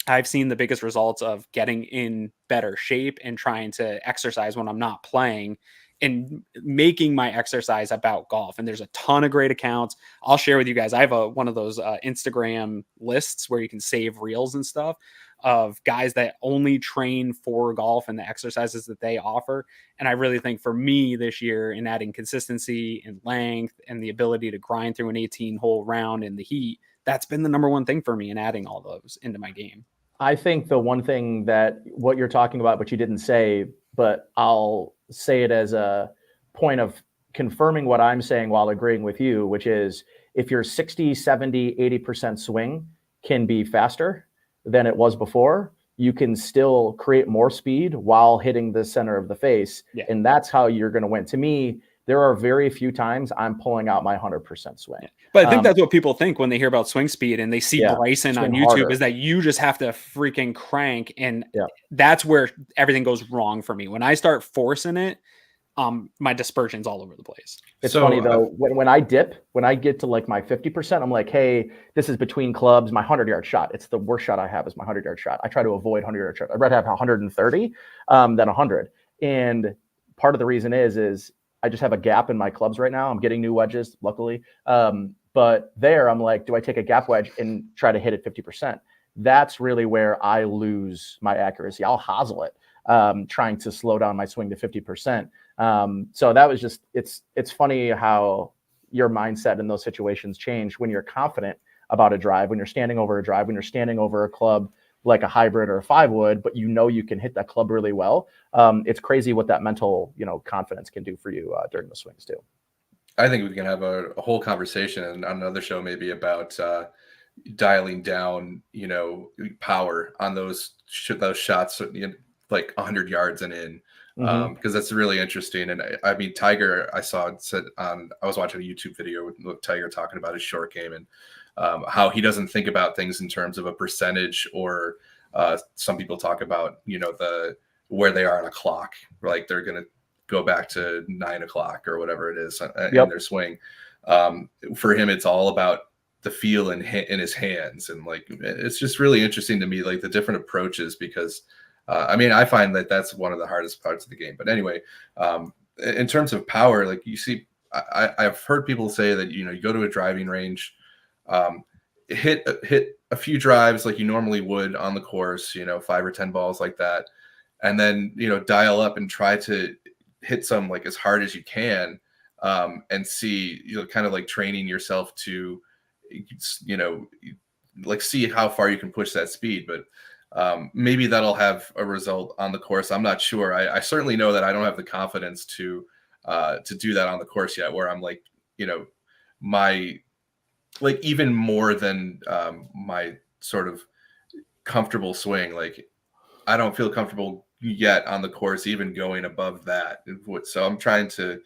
I've seen the biggest results of getting in better shape and trying to exercise when I'm not playing, and making my exercise about golf. And there's a ton of great accounts. I'll share with you guys. I have one of those Instagram lists where you can save reels and stuff of guys that only train for golf and the exercises that they offer. And I really think for me this year, in adding consistency and length and the ability to grind through an 18-hole round in the heat, that's been the number one thing for me in adding all those into my game. I think the one thing that what you're talking about, but you didn't say, but I'll say it as a point of confirming what I'm saying while agreeing with you, which is, if your 60, 70, 80% swing can be faster than it was before, you can still create more speed while hitting the center of the face. Yeah. And that's how you're going to win. To me, there are very few times I'm pulling out my 100% swing. But I think that's what people think when they hear about swing speed and they see Bryson on YouTube, harder. is that you just have to freaking crank. And that's where everything goes wrong for me. When I start forcing it, my dispersion's all over the place. It's funny though, when I dip, when I get to like my 50%, I'm like, hey, this is between clubs, my 100-yard shot. It's the worst shot I have is my 100-yard shot. I try to avoid 100-yard shot. I'd rather have 130 than 100. And part of the reason is I just have a gap in my clubs right now. I'm getting new wedges, luckily. But there I'm like, do I take a gap wedge and try to hit it 50%? That's really where I lose my accuracy. I'll hosel it, trying to slow down my swing to 50%. So that was just, it's funny how your mindset in those situations change when you're confident about a drive, when you're standing over a drive, when you're standing over a club like a hybrid or a 5-wood, but you can hit that club really well. It's crazy what that mental, confidence can do for you during the swings too. I think we can have a whole conversation on another show maybe about dialing down, power on those shots, like 100 yards and in. Because that's really interesting. And I mean, Tiger, I was watching a YouTube video with Tiger talking about his short game and how he doesn't think about things in terms of a percentage, or some people talk about, where they are on a clock, like they're going to go back to 9 o'clock or whatever it is in their swing. For him, it's all about the feel in his hands. And like, it's just really interesting to me, like the different approaches, because I find that that's one of the hardest parts of the game. But anyway, in terms of power, like you see, I've heard people say that, you go to a driving range hit a few drives like you normally would on the course, 5 or 10 balls like that, and then dial up and try to hit some like as hard as you can, and see, kind of like training yourself to like see how far you can push that speed. But maybe that'll have a result on the course. I'm not sure. I certainly know that I don't have the confidence to do that on the course yet, where I'm like, my, like, even more than my sort of comfortable swing. Like, I don't feel comfortable yet on the course, even going above that. So I'm trying to,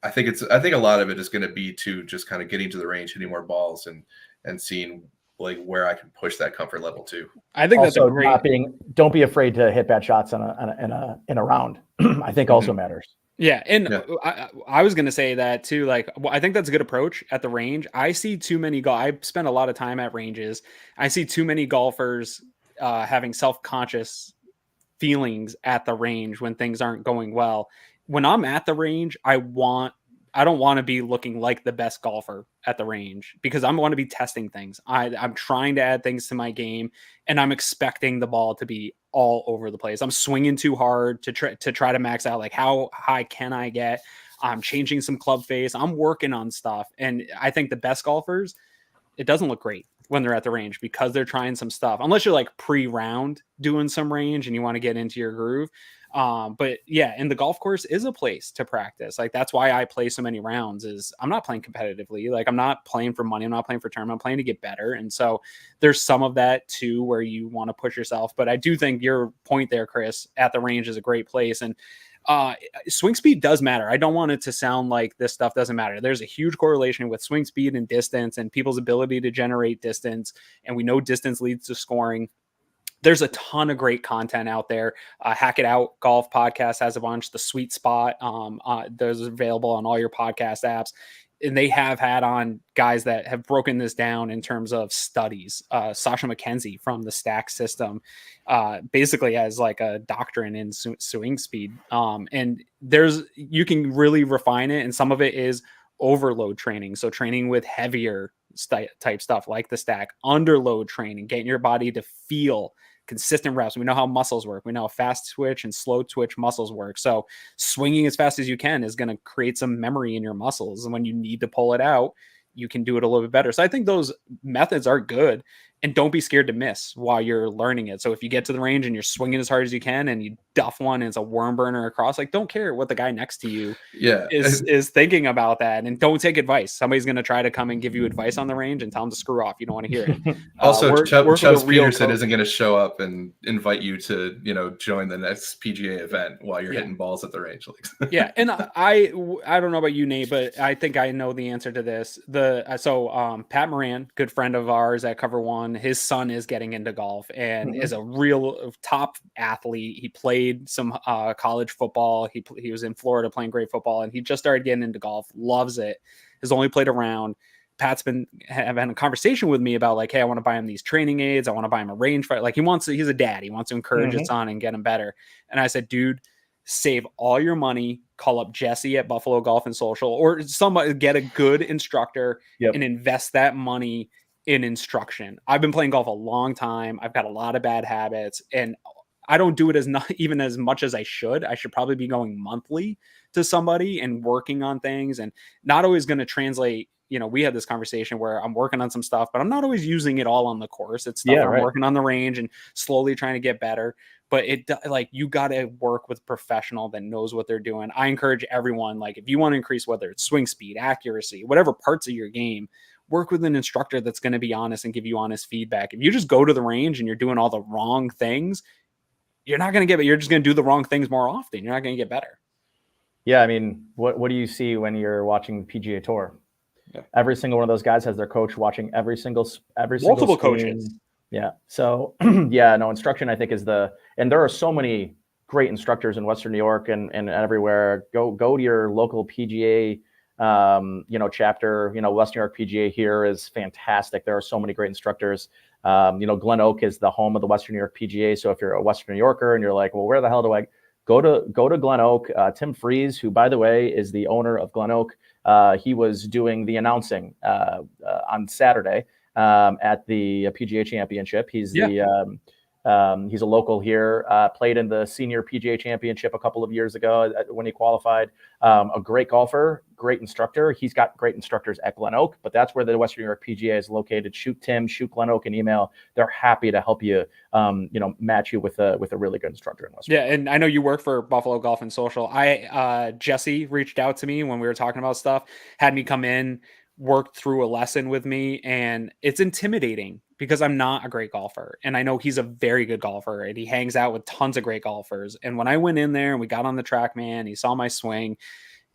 I think a lot of it is going to be to just kind of getting to the range, hitting more balls, and seeing like where I can push that comfort level to. I think also, that's a great. Don't be afraid to hit bad shots in a round. I think also matters. Yeah, and I was going to say that too. Like, I think that's a good approach at the range. I see too many I spend a lot of time at ranges. I see too many golfers having self-conscious feelings at the range when things aren't going well. When I'm at the range, I don't want to be looking like the best golfer at the range, because I want to be testing things. I'm trying to add things to my game, and I'm expecting the ball to be all over the place. I'm swinging too hard to try to max out. Like, how high can I get? I'm changing some club face. I'm working on stuff. And I think the best golfers, it doesn't look great when they're at the range, because they're trying some stuff, unless you're like pre-round doing some range and you want to get into your groove. But yeah, and the golf course is a place to practice. Like, that's why I play so many rounds. Is I'm not playing competitively. Like, I'm not playing for money. I'm not playing for tournament. I'm playing to get better. And so there's some of that too, where you want to push yourself. But I do think your point there, Chris, at the range is a great place. And swing speed does matter. I don't want it to sound like this stuff doesn't matter. There's a huge correlation with swing speed and distance and people's ability to generate distance. And we know distance leads to scoring. There's a ton of great content out there. Hack It Out Golf Podcast has a bunch. The Sweet Spot, those are available on all your podcast apps. And they have had on guys that have broken this down in terms of studies. Sasha McKenzie from the Stack system basically has like a doctrine in swing speed. And you can really refine it. And some of it is overload training. So training with heavier type stuff like the Stack, underload training, getting your body to feel consistent reps. We know how muscles work. We know how fast twitch and slow twitch muscles work. So swinging as fast as you can is going to create some memory in your muscles. And when you need to pull it out, you can do it a little bit better. So I think those methods are good, and don't be scared to miss while you're learning it. So if you get to the range and you're swinging as hard as you can and you duff one and it's a worm burner across, like, don't care what the guy next to you is thinking about that. And don't take advice. Somebody's going to try to come and give you advice on the range and tell them to screw off. You don't want to hear it. Also, Chubbs Peterson isn't going to show up and invite you to, join the next PGA event while you're hitting balls at the range. Yeah. And I don't know about you, Nate, but I think I know the answer to this. Pat Moran, good friend of ours at Cover One, his son is getting into golf and is a real top athlete. He played some college football. He was in Florida playing great football, and he just started getting into golf. Loves it. Has only played around. Pat's been having a conversation with me about like, hey, I want to buy him these training aids. I want to buy him a rangefinder. Like, he's a dad. He wants to encourage his son and get him better. And I said, dude, save all your money, call up Jesse at Buffalo Golf and Social, or somebody, get a good instructor and invest that money in instruction. I've been playing golf a long time. I've got a lot of bad habits, and I don't do it even as much as I should. I should probably be going monthly to somebody and working on things, and not always going to translate. We had this conversation where I'm working on some stuff, but I'm not always using it all on the course. It's stuff I'm working on the range and slowly trying to get better. But you got to work with a professional that knows what they're doing. I encourage everyone, like, if you want to increase, whether it's swing speed, accuracy, whatever parts of your game, work with an instructor that's going to be honest and give you honest feedback. If you just go to the range and you're doing all the wrong things, you're not going to get it. You're just going to do the wrong things more often. You're not going to get better. Yeah. I mean, what do you see when you're watching PGA Tour? Yeah. Every single one of those guys has their coach watching every single multiple coaches. Yeah. So instruction, I think, and there are so many great instructors in Western New York and everywhere. Go to your local PGA, chapter. Western New York PGA here is fantastic. There are so many great instructors. Glen Oak is the home of the Western New York PGA. So if you're a Western New Yorker and you're like, well, where the hell do I go to Glen Oak. Tim Freeze, who by the way is the owner of Glen Oak, he was doing the announcing on Saturday at the PGA Championship. He's he's a local here, played in the senior PGA Championship a couple of years ago when he qualified. A great golfer, great instructor. He's got great instructors at Glen Oak, but that's where the Western New York PGA is located. Shoot Glen Oak an email. They're happy to help you, match you with a really good instructor in Western. Yeah, and I know you work for Buffalo Golf and Social. Jesse reached out to me when we were talking about stuff, had me come in, worked through a lesson with me, and it's intimidating because I'm not a great golfer, and I know he's a very good golfer, and he hangs out with tons of great golfers. And when I went in there and we got on the track, man, he saw my swing.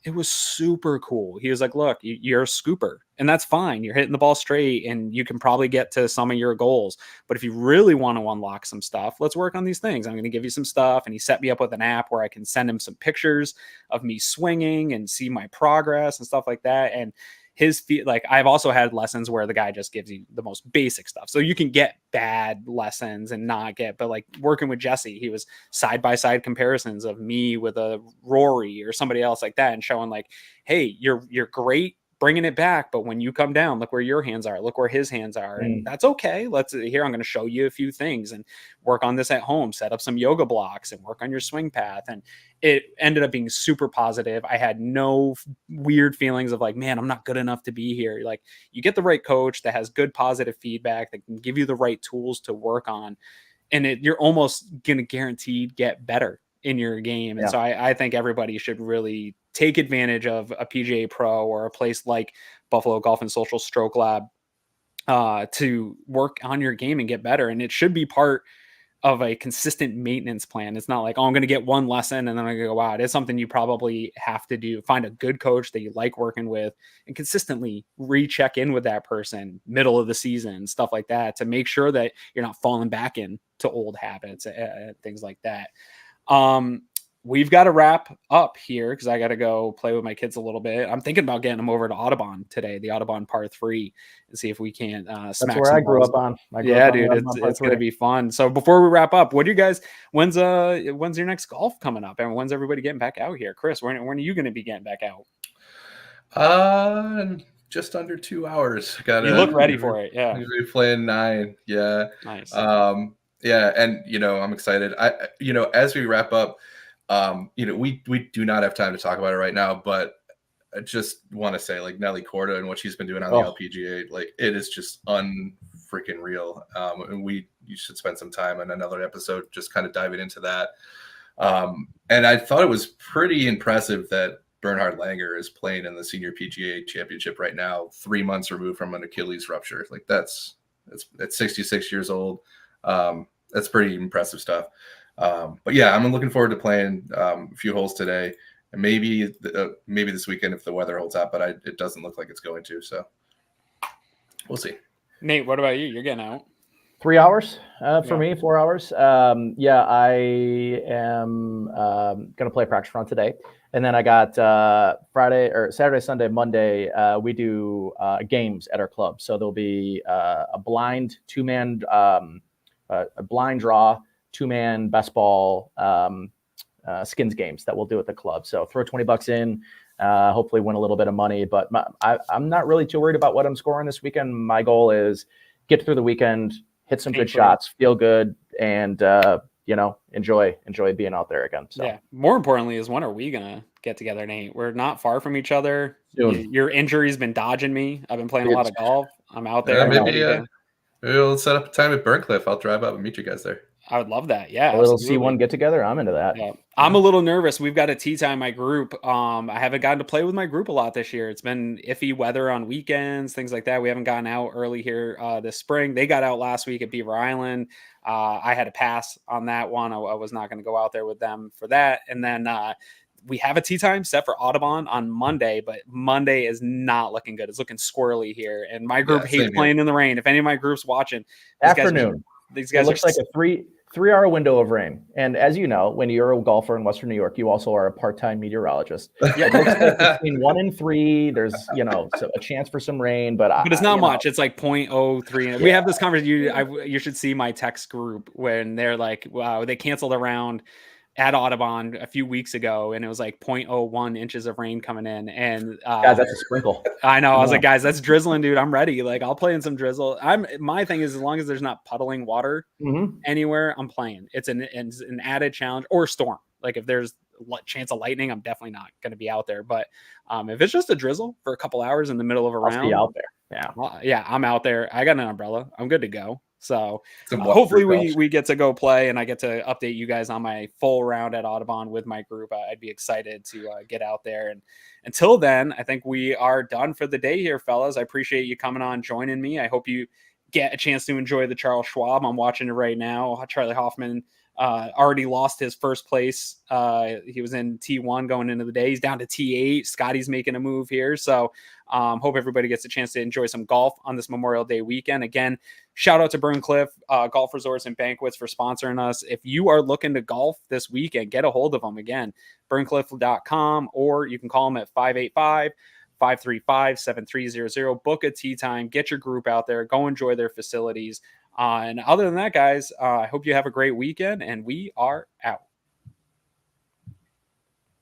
It was super cool. He was like, look, you're a scooper, and that's fine. You're hitting the ball straight and you can probably get to some of your goals. But if you really want to unlock some stuff, let's work on these things. I'm going to give you some stuff. And he set me up with an app where I can send him some pictures of me swinging and see my progress and stuff like that. And his feet, like I've also had lessons where the guy just gives you the most basic stuff. So you can get bad lessons and not get, but like working with Jesse, he was side-by-side comparisons of me with a Rory or somebody else like that and showing like, hey, you're great bringing it back, but when you come down, look where your hands are, look where his hands are. And that's okay. I'm going to show you a few things and work on this at home, set up some yoga blocks and work on your swing path. And it ended up being super positive. I had no weird feelings of like, man, I'm not good enough to be here. Like you get the right coach that has good positive feedback that can give you the right tools to work on. And you're almost going to guaranteed get better in your game. And so I think everybody should really take advantage of a PGA Pro or a place like Buffalo Golf and Social Stroke Lab to work on your game and get better. And it should be part of a consistent maintenance plan. It's not like, oh, I'm going to get one lesson and then I'm going to go out. It's something you probably have to do. Find a good coach that you like working with and consistently recheck in with that person middle of the season, stuff like that, to make sure that you're not falling back into old habits, things like that. We've got to wrap up here because I got to go play with my kids a little bit. I'm thinking about getting them over to Audubon today, the Audubon par 3, and see if we can smack. That's where I grew up on. It's going to be fun. So before we wrap up, what do you guys? When's your next golf coming up, and when's everybody getting back out here? Chris, when are you going to be getting back out? Just under 2 hours. You look ready for it. Yeah, we're playing 9. Yeah, nice. Yeah, and I'm excited. As we wrap up. We do not have time to talk about it right now, but I just want to say, like, Nelly Korda and what she's been doing on the LPGA, like, it is just unfreaking real. And you should spend some time on another episode just kind of diving into that. And I thought it was pretty impressive that Bernhard Langer is playing in the senior PGA championship right now, 3 months removed from an Achilles rupture. Like, that's 66 years old. That's pretty impressive stuff. But yeah, I'm looking forward to playing a few holes today, and maybe this weekend if the weather holds out. But it doesn't look like it's going to. So we'll see. Nate, what about you? You're getting out 3 hours for me, 4 hours. I am going to play practice round today, and then I got Friday or Saturday, Sunday, Monday. We do games at our club, so there'll be a blind 2-man, a blind draw. 2-man best ball skins games that we'll do at the club. So throw $20 in, hopefully win a little bit of money. But I'm not really too worried about what I'm scoring this weekend. My goal is get through the weekend, hit some good shots, feel good, and enjoy being out there again. So. Yeah. More importantly is, when are we gonna get together, Nate? We're not far from each other. Soon. Your injury's been dodging me. I've been playing a lot of golf. I'm out there. Maybe we'll set up a time at Byrncliff. I'll drive up and meet you guys there. I would love that. Yeah. A little C1 get together. I'm into that. Yeah. I'm a little nervous. We've got a tee time in my group. I haven't gotten to play with my group a lot this year. It's been iffy weather on weekends, things like that. We haven't gotten out early here this spring. They got out last week at Beaver Island. I had to pass on that one. I was not going to go out there with them for that. And then we have a tee time set for Audubon on Monday, but Monday is not looking good. It's looking squirrely here. And my group hates playing in the rain. If any of my group's watching, afternoon. These guys looks like a three-hour window of rain. And as you know, when you're a golfer in Western New York, you also are a part-time meteorologist. Yeah, it looks like between 1 and 3, there's a chance for some rain, but it's not much. It's like 0.03. We have this conversation. You should see my text group when they're like, wow, they canceled a round at Audubon a few weeks ago, and it was like 0.01 inches of rain coming in. And Guys, that's a sprinkle. I know. I was like, guys, that's drizzling, dude. I'm ready. Like, I'll play in some drizzle. My thing is, as long as there's not puddling water anywhere, I'm playing. It's an added challenge, or storm. Like, if there's chance of lightning, I'm definitely not going to be out there. But if it's just a drizzle for a couple hours in the middle of a round, I'll be out there. Yeah, I'm out there. I got an umbrella. I'm good to go. So hopefully we get to go play, and I get to update you guys on my full round at Audubon with my group. I'd be excited to get out there. And until then, I think we are done for the day here, fellas. I appreciate you coming on, joining me. I hope you get a chance to enjoy the Charles Schwab. I'm watching it right now. Charlie Hoffman already lost his first place. He was in T1 going into the day. He's down to T8. Scotty's making a move here. So hope everybody gets a chance to enjoy some golf on this Memorial Day weekend. Again, shout out to Byrncliff Golf Resorts and Banquets for sponsoring us. If you are looking to golf this weekend, get a hold of them. Again, byrncliff.com, or you can call them at 585-535-7300. Book a tee time. Get your group out there. Go enjoy their facilities. And other than that, guys, I hope you have a great weekend, and we are out.